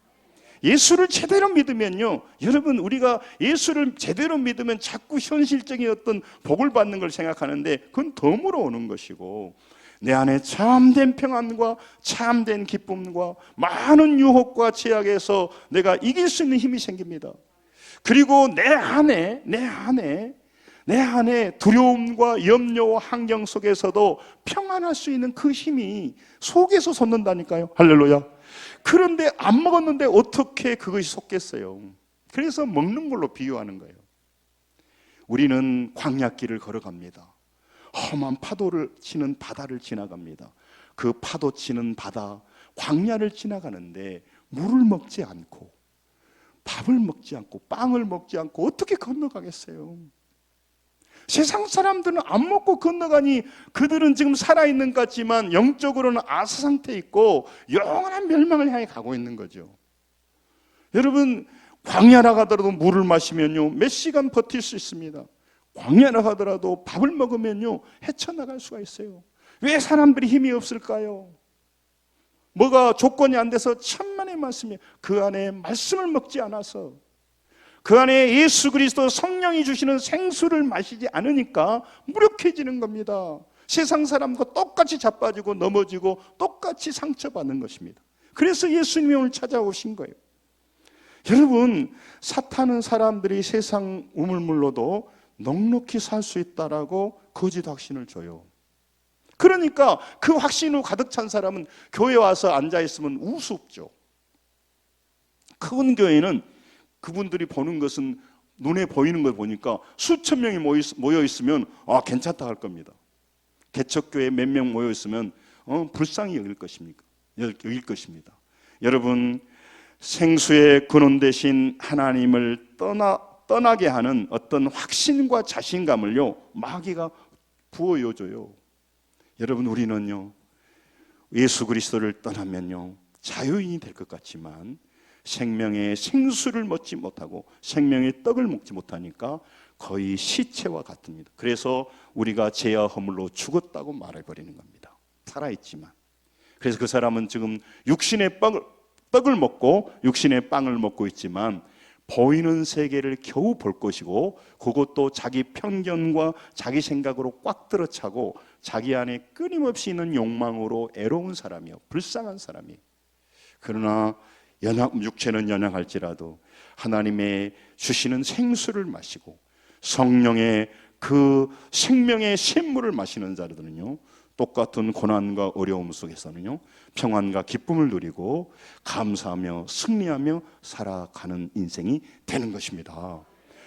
예수를 제대로 믿으면요, 여러분, 우리가 예수를 제대로 믿으면 자꾸 현실적인 어떤 복을 받는 걸 생각하는데 그건 덤으로 오는 것이고, 내 안에 참된 평안과 참된 기쁨과 많은 유혹과 제약에서 내가 이길 수 있는 힘이 생깁니다. 그리고 내 안에 두려움과 염려와 환경 속에서도 평안할 수 있는 그 힘이 속에서 솟는다니까요. 할렐루야. 그런데 안 먹었는데 어떻게 그것이 솟겠어요? 그래서 먹는 걸로 비유하는 거예요. 우리는 광야길을 걸어갑니다. 험한 파도를 치는 바다를 지나갑니다. 그 파도 치는 바다, 광야를 지나가는데 물을 먹지 않고 밥을 먹지 않고 빵을 먹지 않고 어떻게 건너가겠어요? 세상 사람들은 안 먹고 건너가니 그들은 지금 살아있는 것 같지만 영적으로는 아사 상태에 있고 영원한 멸망을 향해 가고 있는 거죠. 여러분, 광야라 하더라도 물을 마시면요 몇 시간 버틸 수 있습니다. 광야라 하더라도 밥을 먹으면요 헤쳐나갈 수가 있어요. 왜 사람들이 힘이 없을까요? 뭐가 조건이 안 돼서 천만의 말씀이에요. 그 안에 말씀을 먹지 않아서, 그 안에 예수 그리스도 성령이 주시는 생수를 마시지 않으니까 무력해지는 겁니다. 세상 사람과 똑같이 자빠지고 넘어지고 똑같이 상처받는 것입니다. 그래서 예수님이 오늘 찾아오신 거예요. 여러분, 사탄은 사람들이 세상 우물물로도 넉넉히 살 수 있다라고 거짓 확신을 줘요. 그러니까 그 확신으로 가득 찬 사람은 교회 와서 앉아있으면 우습죠. 큰 교회는 그분들이 보는 것은 눈에 보이는 걸 보니까 수천 명이 모여 있으면 괜찮다 할 겁니다. 개척교회 몇 명 모여 있으면 불쌍히 여길 것입니다. 여러분, 생수의 근원 되신 하나님을 떠나게 하는 어떤 확신과 자신감을요 마귀가 부어줘요. 여러분, 우리는요 예수 그리스도를 떠나면요 자유인이 될 것 같지만 생명의 생수를 먹지 못하고 생명의 떡을 먹지 못하니까 거의 시체와 같습니다. 그래서 우리가 죄와 허물로 죽었다고 말해버리는 겁니다. 살아있지만. 그래서 그 사람은 지금 육신의 떡을 먹고 육신의 빵을 먹고 있지만 보이는 세계를 겨우 볼 것이고 그것도 자기 편견과 자기 생각으로 꽉 들어차고 자기 안에 끊임없이 있는 욕망으로 애로운 사람이요, 불쌍한 사람이에요. 그러나 육체는 연약할지라도 하나님의 주시는 생수를 마시고 성령의 그 생명의 샘물을 마시는 자들은요 똑같은 고난과 어려움 속에서는요 평안과 기쁨을 누리고 감사하며 승리하며 살아가는 인생이 되는 것입니다.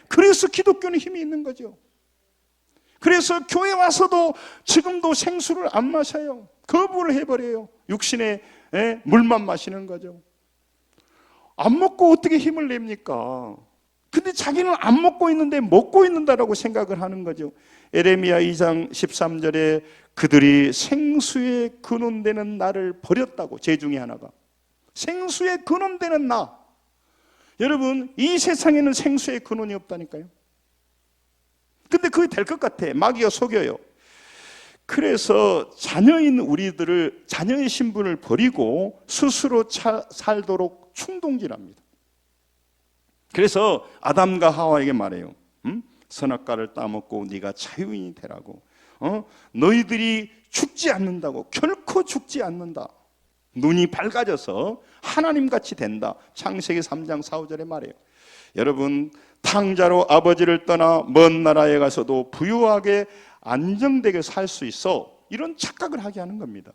그래서 기독교는 힘이 있는 거죠. 그래서 교회 와서도 지금도 생수를 안 마셔요. 거부를 해버려요. 육신의 물만 마시는 거죠. 안 먹고 어떻게 힘을 냅니까? 근데 자기는 안 먹고 있는데 먹고 있는다라고 생각을 하는 거죠. 에레미야 2장 13절에 그들이 생수의 근원되는 나를 버렸다고. 제 중에 하나가 생수의 근원되는 나. 여러분, 이 세상에는 생수의 근원이 없다니까요. 근데 그게 될 것 같아. 마귀가 속여요. 그래서 자녀인 우리들을, 자녀의 신분을 버리고 스스로 살도록 충동질합니다. 그래서 아담과 하와에게 말해요. 선악과를 따먹고 네가 자유인이 되라고. 너희들이 죽지 않는다고. 결코 죽지 않는다. 눈이 밝아져서 하나님같이 된다. 창세기 3장 4, 5절에 말해요. 여러분, 탕자로 아버지를 떠나 먼 나라에 가서도 부유하게 안정되게 살 수 있어, 이런 착각을 하게 하는 겁니다.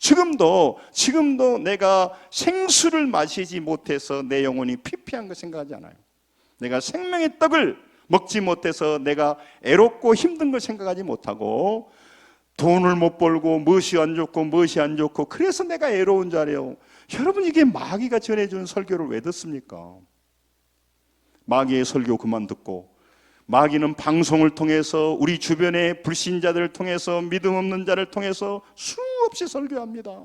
지금도 내가 생수를 마시지 못해서 내 영혼이 피폐한 거 생각하지 않아요. 내가 생명의 떡을 먹지 못해서 내가 애롭고 힘든 걸 생각하지 못하고, 돈을 못 벌고 무엇이 안 좋고 그래서 내가 애로운 줄 알아요. 여러분, 이게 마귀가 전해주는 설교를 왜 듣습니까? 마귀의 설교 그만 듣고, 마귀는 방송을 통해서 우리 주변의 불신자들을 통해서 믿음 없는 자를 통해서 수없이 설교합니다.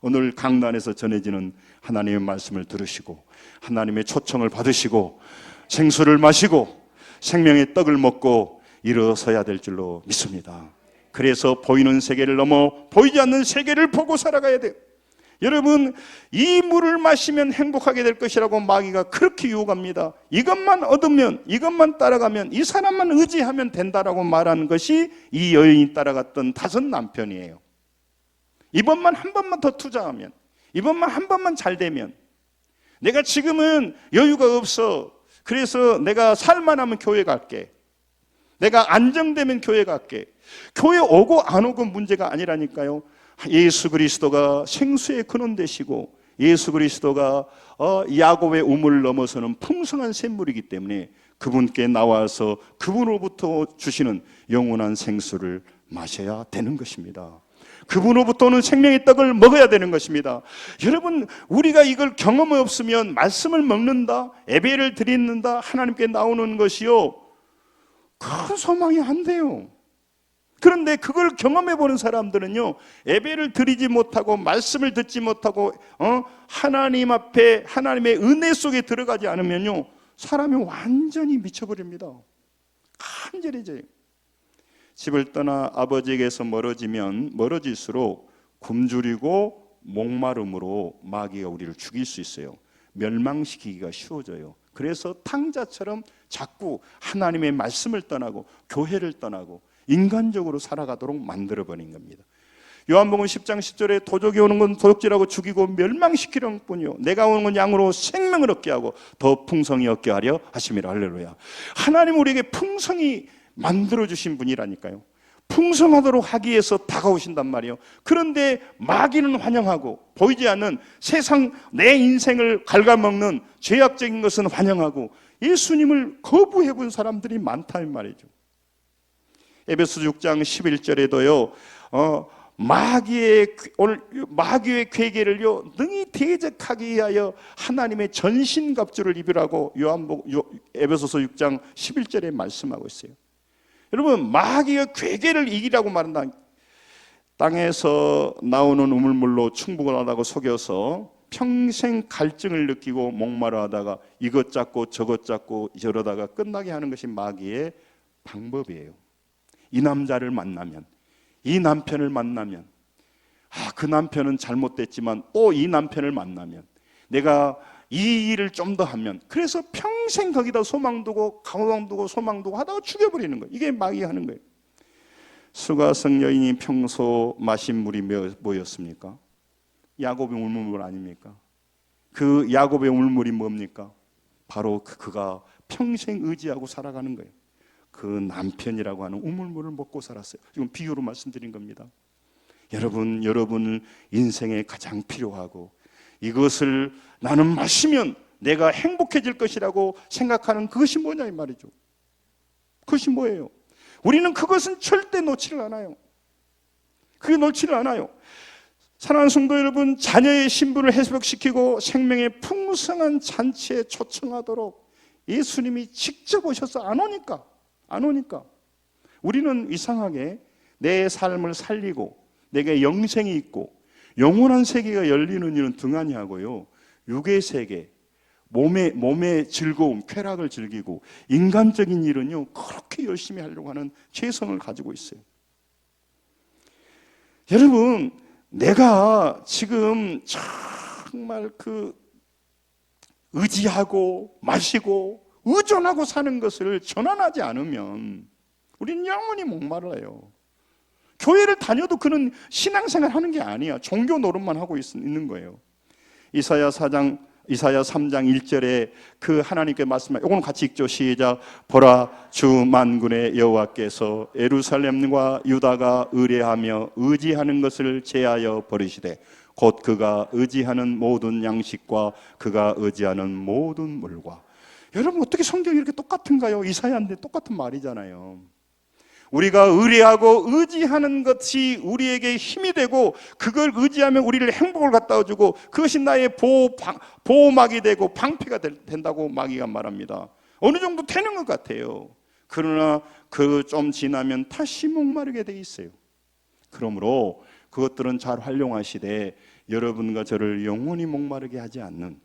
오늘 강단에서 전해지는 하나님의 말씀을 들으시고 하나님의 초청을 받으시고 생수를 마시고 생명의 떡을 먹고 일어서야 될 줄로 믿습니다. 그래서 보이는 세계를 넘어 보이지 않는 세계를 보고 살아가야 돼요. 여러분, 이 물을 마시면 행복하게 될 것이라고 마귀가 그렇게 유혹합니다. 이것만 얻으면, 이것만 따라가면, 이 사람만 의지하면 된다라고 말하는 것이 이 여인이 따라갔던 5 남편이에요. 이번만 한 번만 더 투자하면, 이번만 한 번만 잘 되면, 내가 지금은 여유가 없어, 그래서 내가 살만하면 교회 갈게, 내가 안정되면 교회 갈게. 교회 오고 안 오고 문제가 아니라니까요. 예수 그리스도가 생수의 근원 되시고 예수 그리스도가 야곱의 우물을 넘어서는 풍성한 샘물이기 때문에 그분께 나와서 그분으로부터 주시는 영원한 생수를 마셔야 되는 것입니다. 그분으로부터는 생명의 떡을 먹어야 되는 것입니다. 여러분, 우리가 이걸 경험이 없으면 말씀을 먹는다, 예배를 드린다, 하나님께 나오는 것이요, 큰 소망이 안 돼요. 그런데 그걸 경험해 보는 사람들은요, 예배를 드리지 못하고 말씀을 듣지 못하고 하나님 앞에 하나님의 은혜 속에 들어가지 않으면요, 사람이 완전히 미쳐버립니다. 간절해져요. 집을 떠나 아버지에게서 멀어질수록 굶주리고 목마름으로 마귀가 우리를 죽일 수 있어요. 멸망시키기가 쉬워져요. 그래서 탕자처럼 자꾸 하나님의 말씀을 떠나고 교회를 떠나고 인간적으로 살아가도록 만들어버린 겁니다. 요한복음 10장 10절에 도적이 오는 건 도적질하고 죽이고 멸망시키려는 뿐이요, 내가 오는 건 양으로 생명을 얻게 하고 더 풍성히 얻게 하려 하심이라. 할렐루야. 하나님 우리에게 풍성히 만들어주신 분이라니까요. 풍성하도록 하기 위해서 다가오신단 말이에요. 그런데 마귀는 환영하고, 보이지 않는 세상 내 인생을 갉아먹는 죄악적인 것은 환영하고 예수님을 거부해 본 사람들이 많다는 말이죠. 에베소 6장 11절에도요 마귀의 괴계를요 능히 대적하기 위하여 하나님의 전신갑주를 입으라고 에베소서 6장 11절에 말씀하고 있어요. 여러분, 마귀의 괴계를 이기라고 말한다. 땅에서 나오는 우물물로 충분하다고 속여서 평생 갈증을 느끼고 목마르하다가 이것 잡고 저것 잡고 저러다가 끝나게 하는 것이 마귀의 방법이에요. 이 남자를 만나면, 이 남편을 만나면, 그 남편은 잘못됐지만 또 이 남편을 만나면, 내가 이 일을 좀 더 하면, 그래서 평생 거기다 소망 두고 소망 두고 하다가 죽여버리는 거예요. 이게 마귀가 하는 거예요. 수가성 여인이 평소 마신 물이 뭐였습니까? 야곱의 우물물 아닙니까? 그 야곱의 우물물이 뭡니까? 바로 그가 평생 의지하고 살아가는 거예요. 그 남편이라고 하는 우물물을 먹고 살았어요. 지금 비유로 말씀드린 겁니다. 여러분 인생에 가장 필요하고, 이것을 나는 마시면 내가 행복해질 것이라고 생각하는 그것이 뭐냐 이 말이죠. 그것이 뭐예요? 우리는 그것은 절대 놓지를 않아요. 그게 놓지를 않아요. 사랑하는 성도 여러분, 자녀의 신분을 회복시키고 생명의 풍성한 잔치에 초청하도록 예수님이 직접 오셔서 안 오니까 우리는 이상하게 내 삶을 살리고 내게 영생이 있고 영원한 세계가 열리는 일은 등한히 하고요, 육의 세계, 몸의 즐거움, 쾌락을 즐기고 인간적인 일은요 그렇게 열심히 하려고 하는 죄성을 가지고 있어요. 여러분, 내가 지금 정말 의지하고 마시고 의존하고 사는 것을 전환하지 않으면 우리는 영원히 목말라요. 교회를 다녀도 그는 신앙생활 하는 게 아니야. 종교 노릇만 하고 있는 거예요. 이사야 4장 이사야 3장 1절에 그 하나님께 말씀하신, 이거는 같이 읽죠. 시작. 보라, 주 만군의 여호와께서 예루살렘과 유다가 의뢰하며 의지하는 것을 제하여 버리시되 곧 그가 의지하는 모든 양식과 그가 의지하는 모든 물과. 여러분, 어떻게 성경이 이렇게 똑같은가요? 이사야인데 똑같은 말이잖아요. 우리가 의뢰하고 의지하는 것이 우리에게 힘이 되고, 그걸 의지하면 우리를 행복을 갖다 주고, 그것이 나의 보호막이 되고 방패가 된다고 마귀가 말합니다. 어느 정도 되는 것 같아요. 그러나 그 좀 지나면 다시 목마르게 돼 있어요. 그러므로 그것들은 잘 활용하시되 여러분과 저를 영원히 목마르게 하지 않는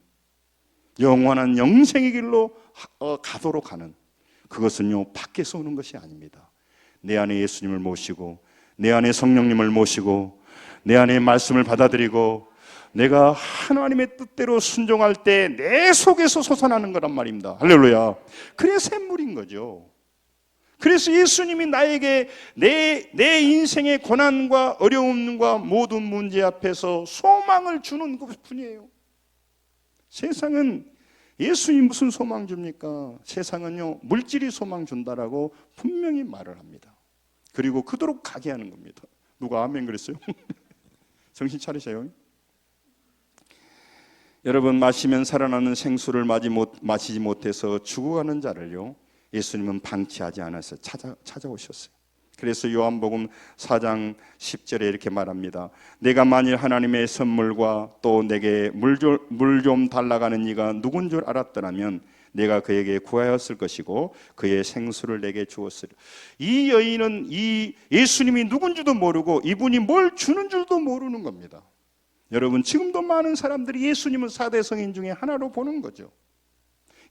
영원한 영생의 길로 가도록 하는, 그것은요 밖에서 오는 것이 아닙니다. 내 안에 예수님을 모시고, 내 안에 성령님을 모시고, 내 안에 말씀을 받아들이고, 내가 하나님의 뜻대로 순종할 때 내 속에서 솟아나는 거란 말입니다. 할렐루야. 그래서 샘물인 거죠. 그래서 예수님이 나에게 내 인생의 고난과 어려움과 모든 문제 앞에서 소망을 주는 그뿐이에요. 세상은 예수님 무슨 소망 줍니까? 세상은요 물질이 소망 준다라고 분명히 말을 합니다. 그리고 그토록 가게 하는 겁니다. 누가 아멘 그랬어요? 정신 차리세요. 여러분, 마시면 살아나는 생수를 마시지 못해서 죽어가는 자를요 예수님은 방치하지 않아서 찾아오셨어요. 그래서 요한복음 4장 10절에 이렇게 말합니다. 내가 만일 하나님의 선물과 또 내게 물 좀 달라가는 이가 누군 줄 알았더라면 내가 그에게 구하였을 것이고 그의 생수를 내게 주었으리라. 이 여인은 이 예수님이 누군지도 모르고 이분이 뭘 주는 줄도 모르는 겁니다. 여러분, 지금도 많은 사람들이 예수님은 4대 성인 중에 하나로 보는 거죠.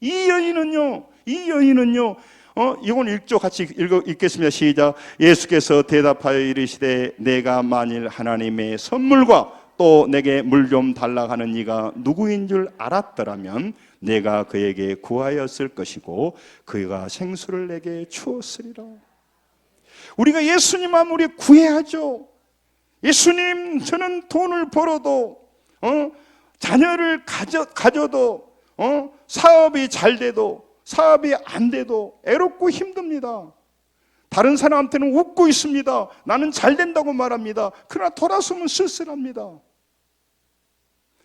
이 여인은요 이건 읽죠. 같이 읽겠습니다. 시작. 예수께서 대답하여 이르시되 내가 만일 하나님의 선물과 또 내게 물 좀 달라 하는 이가 누구인 줄 알았더라면 내가 그에게 구하였을 것이고 그가 생수를 내게 주었으리라. 우리가 예수님 아무리 구해야죠. 예수님, 저는 돈을 벌어도 자녀를 가져도 사업이 잘 돼도 사업이 안 돼도 애롭고 힘듭니다. 다른 사람한테는 웃고 있습니다. 나는 잘 된다고 말합니다. 그러나 돌아서면 쓸쓸합니다.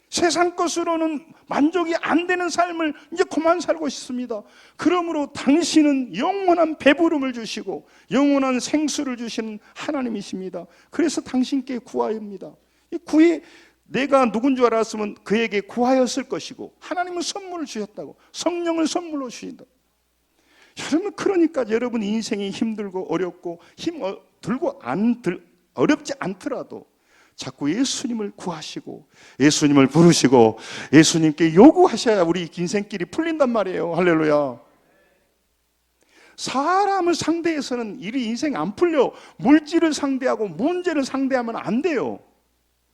세상 것으로는 만족이 안 되는 삶을 이제 그만 살고 싶습니다. 그러므로 당신은 영원한 배부름을 주시고 영원한 생수를 주시는 하나님이십니다. 그래서 당신께 구하옵니다. 내가 누군 줄 알았으면 그에게 구하였을 것이고 하나님은 선물을 주셨다고, 성령을 선물로 주신다. 여러분, 그러니까 여러분 인생이 힘들고 어렵고 어렵지 않더라도 자꾸 예수님을 구하시고 예수님을 부르시고 예수님께 요구하셔야 우리 인생길이 풀린단 말이에요. 할렐루야. 사람을 상대해서는 이 인생 안 풀려. 물질을 상대하고 문제를 상대하면 안 돼요.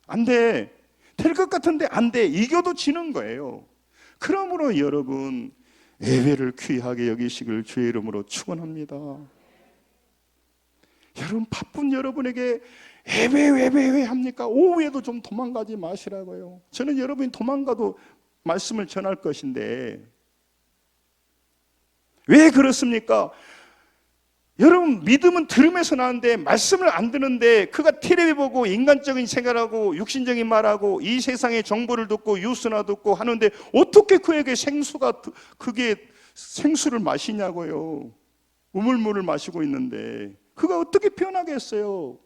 안 돼. 될 것 같은데 안 돼. 이겨도 지는 거예요. 그러므로 여러분, 예배를 귀하게 여기시길 주의 이름으로 축원합니다. 여러분, 바쁜 여러분에게 예배 합니까? 오후에도 좀 도망가지 마시라고요. 저는 여러분이 도망가도 말씀을 전할 것인데 왜 그렇습니까? 여러분, 믿음은 들음에서 나는데 말씀을 안 듣는데 그가 텔레비 보고 인간적인 생활하고 육신적인 말하고 이 세상의 정보를 듣고 뉴스나 듣고 하는데 어떻게 그에게 그게 생수를 마시냐고요. 우물물을 마시고 있는데 그가 어떻게 변하겠어요?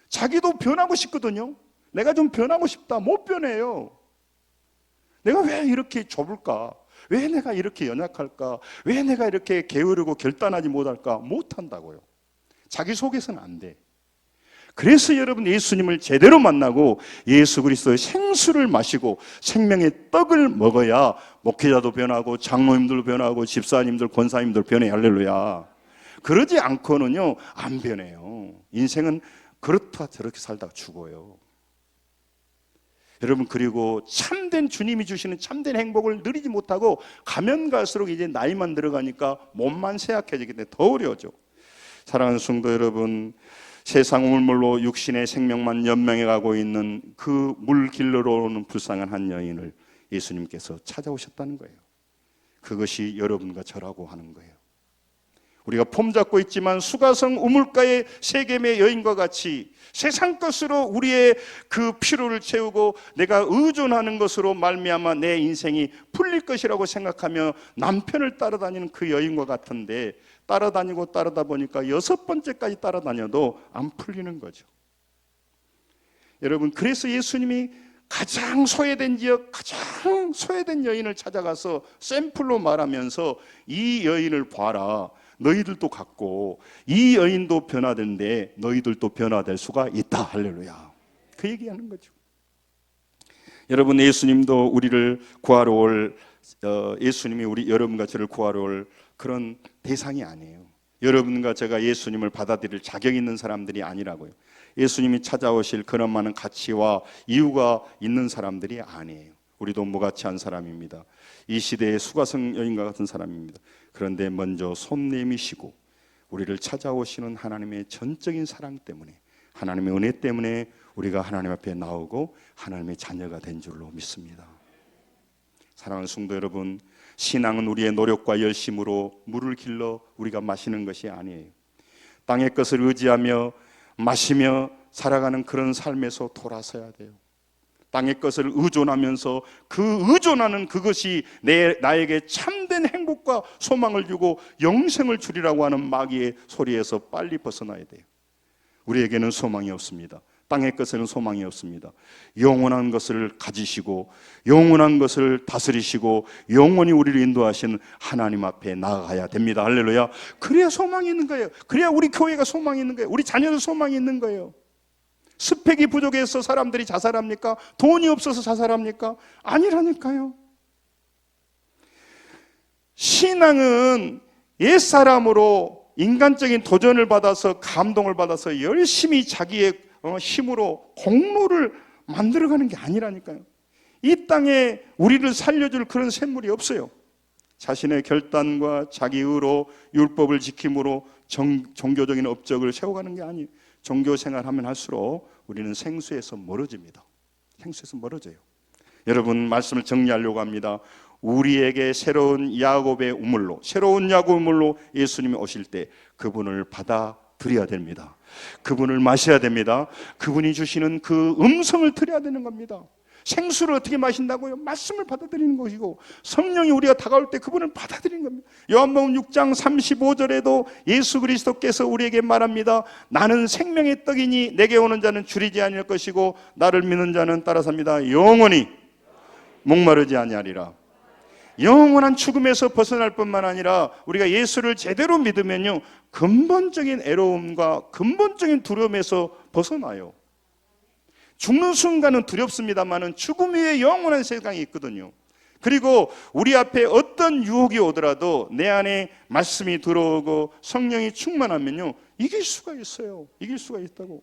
자기도 변하고 싶거든요. 내가 좀 변하고 싶다. 못 변해요. 내가 왜 이렇게 좁을까? 왜 내가 이렇게 연약할까? 왜 내가 이렇게 게으르고 결단하지 못할까? 못한다고요. 자기 속에서는 안 돼. 그래서 여러분, 예수님을 제대로 만나고 예수 그리스도의 생수를 마시고 생명의 떡을 먹어야 목회자도 변하고 장로님들도 변하고 집사님들, 권사님들 변해. 할렐루야. 그러지 않고는요 안 변해요. 인생은 그렇다 저렇게 살다가 죽어요. 여러분, 그리고 참된 주님이 주시는 참된 행복을 누리지 못하고 가면 갈수록 이제 나이만 들어가니까 몸만 쇠약해지기 때문에 더 어려워져. 사랑하는 성도 여러분, 세상 우물물로 육신의 생명만 연명해 가고 있는 그 물 길러로 오는 불쌍한 한 여인을 예수님께서 찾아오셨다는 거예요. 그것이 여러분과 저라고 하는 거예요. 우리가 폼 잡고 있지만 수가성 우물가의 세겜의 여인과 같이 세상 것으로 우리의 그 필요를 채우고 내가 의존하는 것으로 말미암아 내 인생이 풀릴 것이라고 생각하며 남편을 따라다니는 그 여인과 같은데, 따라다니고 따르다 보니까 6번째까지 따라다녀도 안 풀리는 거죠. 여러분, 그래서 예수님이 가장 소외된 지역, 가장 소외된 여인을 찾아가서 샘플로 말하면서 이 여인을 봐라, 너희들도 갖고 이 여인도 변화되는데 너희들도 변화될 수가 있다. 할렐루야. 그 얘기하는 거죠. 여러분, 예수님도 우리를 구하러 올 예수님이 여러분과 저를 구하러 올 그런 대상이 아니에요. 여러분과 제가 예수님을 받아들일 자격 있는 사람들이 아니라고요. 예수님이 찾아오실 그런 많은 가치와 이유가 있는 사람들이 아니에요. 우리도 무가치한 사람입니다. 이 시대의 수가성 여인과 같은 사람입니다. 그런데 먼저 손 내미시고 우리를 찾아오시는 하나님의 전적인 사랑 때문에, 하나님의 은혜 때문에 우리가 하나님 앞에 나오고 하나님의 자녀가 된 줄로 믿습니다. 사랑하는 성도 여러분, 신앙은 우리의 노력과 열심으로 물을 길러 우리가 마시는 것이 아니에요. 땅의 것을 의지하며 마시며 살아가는 그런 삶에서 돌아서야 돼요. 땅의 것을 의존하면서 그 의존하는 그것이 나에게 참된 행복과 소망을 주고 영생을 주리라고 하는 마귀의 소리에서 빨리 벗어나야 돼요. 우리에게는 소망이 없습니다. 땅의 것에는 소망이 없습니다. 영원한 것을 가지시고 영원한 것을 다스리시고 영원히 우리를 인도하시는 하나님 앞에 나아가야 됩니다. 할렐루야. 그래야 소망이 있는 거예요. 그래야 우리 교회가 소망이 있는 거예요. 우리 자녀도 소망이 있는 거예요. 스펙이 부족해서 사람들이 자살합니까? 돈이 없어서 자살합니까? 아니라니까요. 신앙은 옛사람으로 인간적인 도전을 받아서 감동을 받아서 열심히 자기의 힘으로 공로를 만들어가는 게 아니라니까요. 이 땅에 우리를 살려줄 그런 샘물이 없어요. 자신의 결단과 자기의로 율법을 지킴으로 종교적인 업적을 세워가는 게 아니에요. 종교 생활하면 할수록 우리는 생수에서 멀어집니다. 생수에서 멀어져요. 여러분, 말씀을 정리하려고 합니다. 우리에게 새로운 야곱의 우물로, 새로운 야곱의 우물로 예수님이 오실 때 그분을 받아들여야 됩니다. 그분을 마셔야 됩니다. 그분이 주시는 그 음성을 들어야 되는 겁니다. 생수를 어떻게 마신다고요? 말씀을 받아들이는 것이고, 성령이 우리가 다가올 때 그분을 받아들이는 겁니다. 요한복음 6장 35절에도 예수 그리스도께서 우리에게 말합니다. 나는 생명의 떡이니 내게 오는 자는 줄이지 아니할 것이고 나를 믿는 자는 따라 삽니다. 영원히 목마르지 아니하리라. 영원한 죽음에서 벗어날 뿐만 아니라 우리가 예수를 제대로 믿으면요, 근본적인 애로움과 근본적인 두려움에서 벗어나요. 죽는 순간은 두렵습니다만은 죽음 위에 영원한 세상이 있거든요. 그리고 우리 앞에 어떤 유혹이 오더라도 내 안에 말씀이 들어오고 성령이 충만하면요, 이길 수가 있어요. 이길 수가 있다고.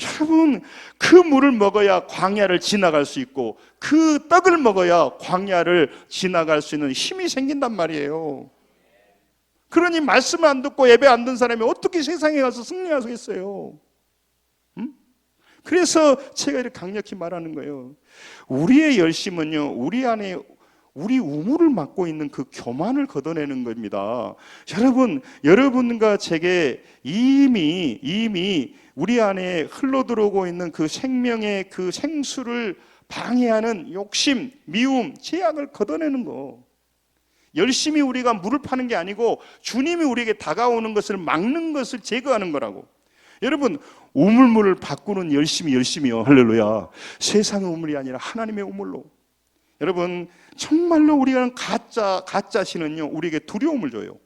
여러분, 그 물을 먹어야 광야를 지나갈 수 있고 그 떡을 먹어야 광야를 지나갈 수 있는 힘이 생긴단 말이에요. 그러니 말씀을 안 듣고 예배 안 듣는 사람이 어떻게 세상에 가서 승리할 수 있어요? 그래서 제가 이렇게 강력히 말하는 거예요. 우리의 열심은요, 우리 안에 우리 우물을 막고 있는 그 교만을 걷어내는 겁니다. 여러분과 제게 이미 우리 안에 흘러들어오고 있는 그 생명의 그 생수를 방해하는 욕심, 미움, 제약을 걷어내는 거. 열심히 우리가 물을 파는 게 아니고 주님이 우리에게 다가오는 것을 막는 것을 제거하는 거라고. 여러분, 우물물을 바꾸는 열심이요. 할렐루야. 세상의 우물이 아니라 하나님의 우물로. 여러분, 정말로 우리가 가짜 신은요, 우리에게 두려움을 줘요.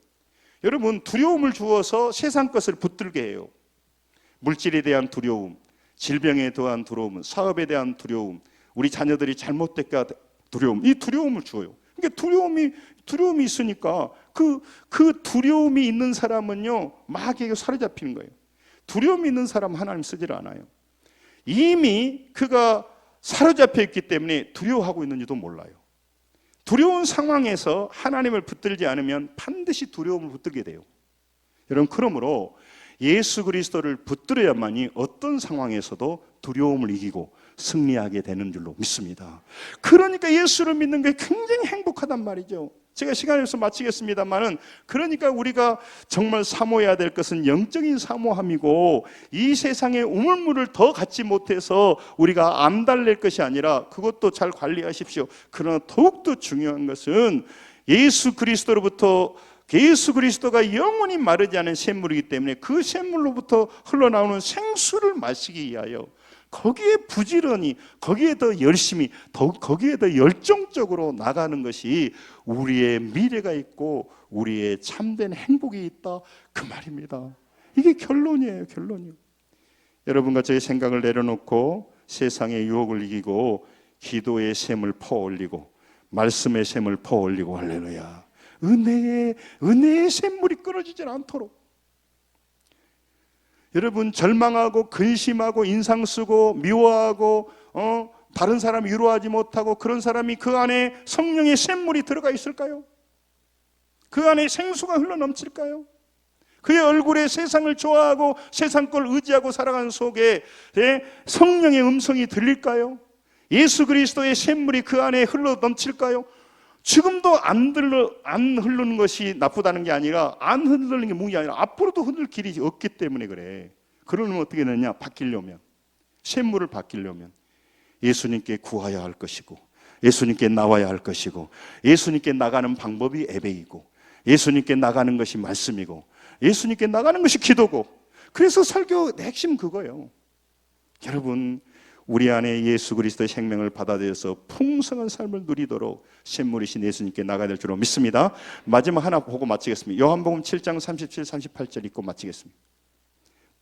여러분, 두려움을 주어서 세상 것을 붙들게 해요. 물질에 대한 두려움, 질병에 대한 두려움, 사업에 대한 두려움, 우리 자녀들이 잘못될까 두려움, 이 두려움을 주어요. 그러니까 두려움이 있으니까 그 두려움이 있는 사람은요, 마귀에게 사로잡히는 거예요. 두려움이 있는 사람은 하나님 쓰질 않아요. 이미 그가 사로잡혀 있기 때문에 두려워하고 있는지도 몰라요. 두려운 상황에서 하나님을 붙들지 않으면 반드시 두려움을 붙들게 돼요. 여러분, 그러므로 예수 그리스도를 붙들어야만이 어떤 상황에서도 두려움을 이기고 승리하게 되는 줄로 믿습니다. 그러니까 예수를 믿는 게 굉장히 행복하단 말이죠. 제가 시간이 없어서 마치겠습니다만은, 그러니까 우리가 정말 사모해야 될 것은 영적인 사모함이고, 이 세상의 우물물을 더 갖지 못해서 우리가 암달랠 것이 아니라, 그것도 잘 관리하십시오. 그러나 더욱더 중요한 것은 예수 그리스도가 영원히 마르지 않은 샘물이기 때문에 그 샘물로부터 흘러나오는 생수를 마시기 위하여 거기에 부지런히, 거기에 더 열심히, 거기에 더 열정적으로 나가는 것이 우리의 미래가 있고 우리의 참된 행복이 있다, 그 말입니다. 이게 결론이에요. 결론이요. 여러분과 저의 생각을 내려놓고 세상의 유혹을 이기고 기도의 샘을 퍼올리고 말씀의 샘을 퍼올리고, 할렐루야, 은혜의 샘물이 끊어지지 않도록. 여러분, 절망하고 근심하고 인상 쓰고 미워하고 다른 사람 위로하지 못하고 그런 사람이 그 안에 성령의 샘물이 들어가 있을까요? 그 안에 생수가 흘러넘칠까요? 그의 얼굴에 세상을 좋아하고 세상 걸 의지하고 살아가는 속에 성령의 음성이 들릴까요? 예수 그리스도의 샘물이 그 안에 흘러넘칠까요? 지금도 안 흐르는 것이 나쁘다는 게 아니라, 안 흐르는 게 문제가 아니라 앞으로도 흐를 길이 없기 때문에 그래. 그러면 어떻게 되느냐? 바뀌려면, 샘물을 바뀌려면 예수님께 구하여야 할 것이고, 예수님께 나와야 할 것이고, 예수님께 나가는 방법이 예배이고, 예수님께 나가는 것이 말씀이고, 예수님께 나가는 것이 기도고. 그래서 설교의 핵심 그거예요. 여러분, 우리 안에 예수 그리스도의 생명을 받아들여서 풍성한 삶을 누리도록 샘물이신 예수님께 나가야 될 줄로 믿습니다. 마지막 하나 보고 마치겠습니다. 요한복음 7장 37, 38절 읽고 마치겠습니다.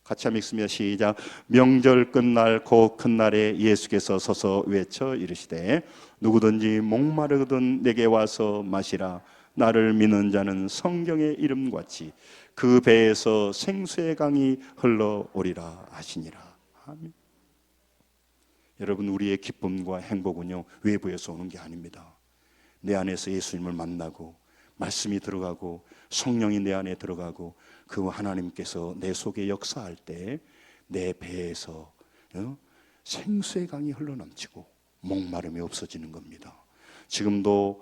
같이 한번 읽습니다. 시작. 명절 끝날 곧 큰 날에 예수께서 서서 외쳐 이르시되 누구든지 목마르거든 내게 와서 마시라. 나를 믿는 자는 성경의 이름같이 그 배에서 생수의 강이 흘러오리라 하시니라. 아멘. 여러분, 우리의 기쁨과 행복은요, 외부에서 오는 게 아닙니다. 내 안에서 예수님을 만나고 말씀이 들어가고 성령이 내 안에 들어가고 그 하나님께서 내 속에 역사할 때 내 배에서 생수의 강이 흘러넘치고 목마름이 없어지는 겁니다. 지금도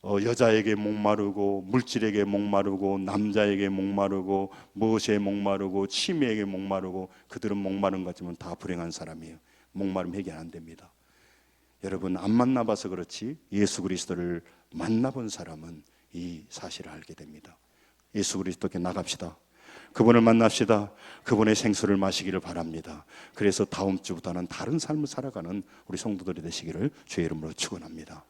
여자에게 목마르고 물질에게 목마르고 남자에게 목마르고 무엇에 목마르고 치매에게 목마르고, 그들은 목마른 것 같지만 다 불행한 사람이에요. 목마름 해결 안 됩니다. 여러분, 안 만나봐서 그렇지 예수 그리스도를 만나본 사람은 이 사실을 알게 됩니다. 예수 그리스도께 나갑시다. 그분을 만납시다. 그분의 생수를 마시기를 바랍니다. 그래서 다음 주부터는 다른 삶을 살아가는 우리 성도들이 되시기를 주의 이름으로 축원합니다.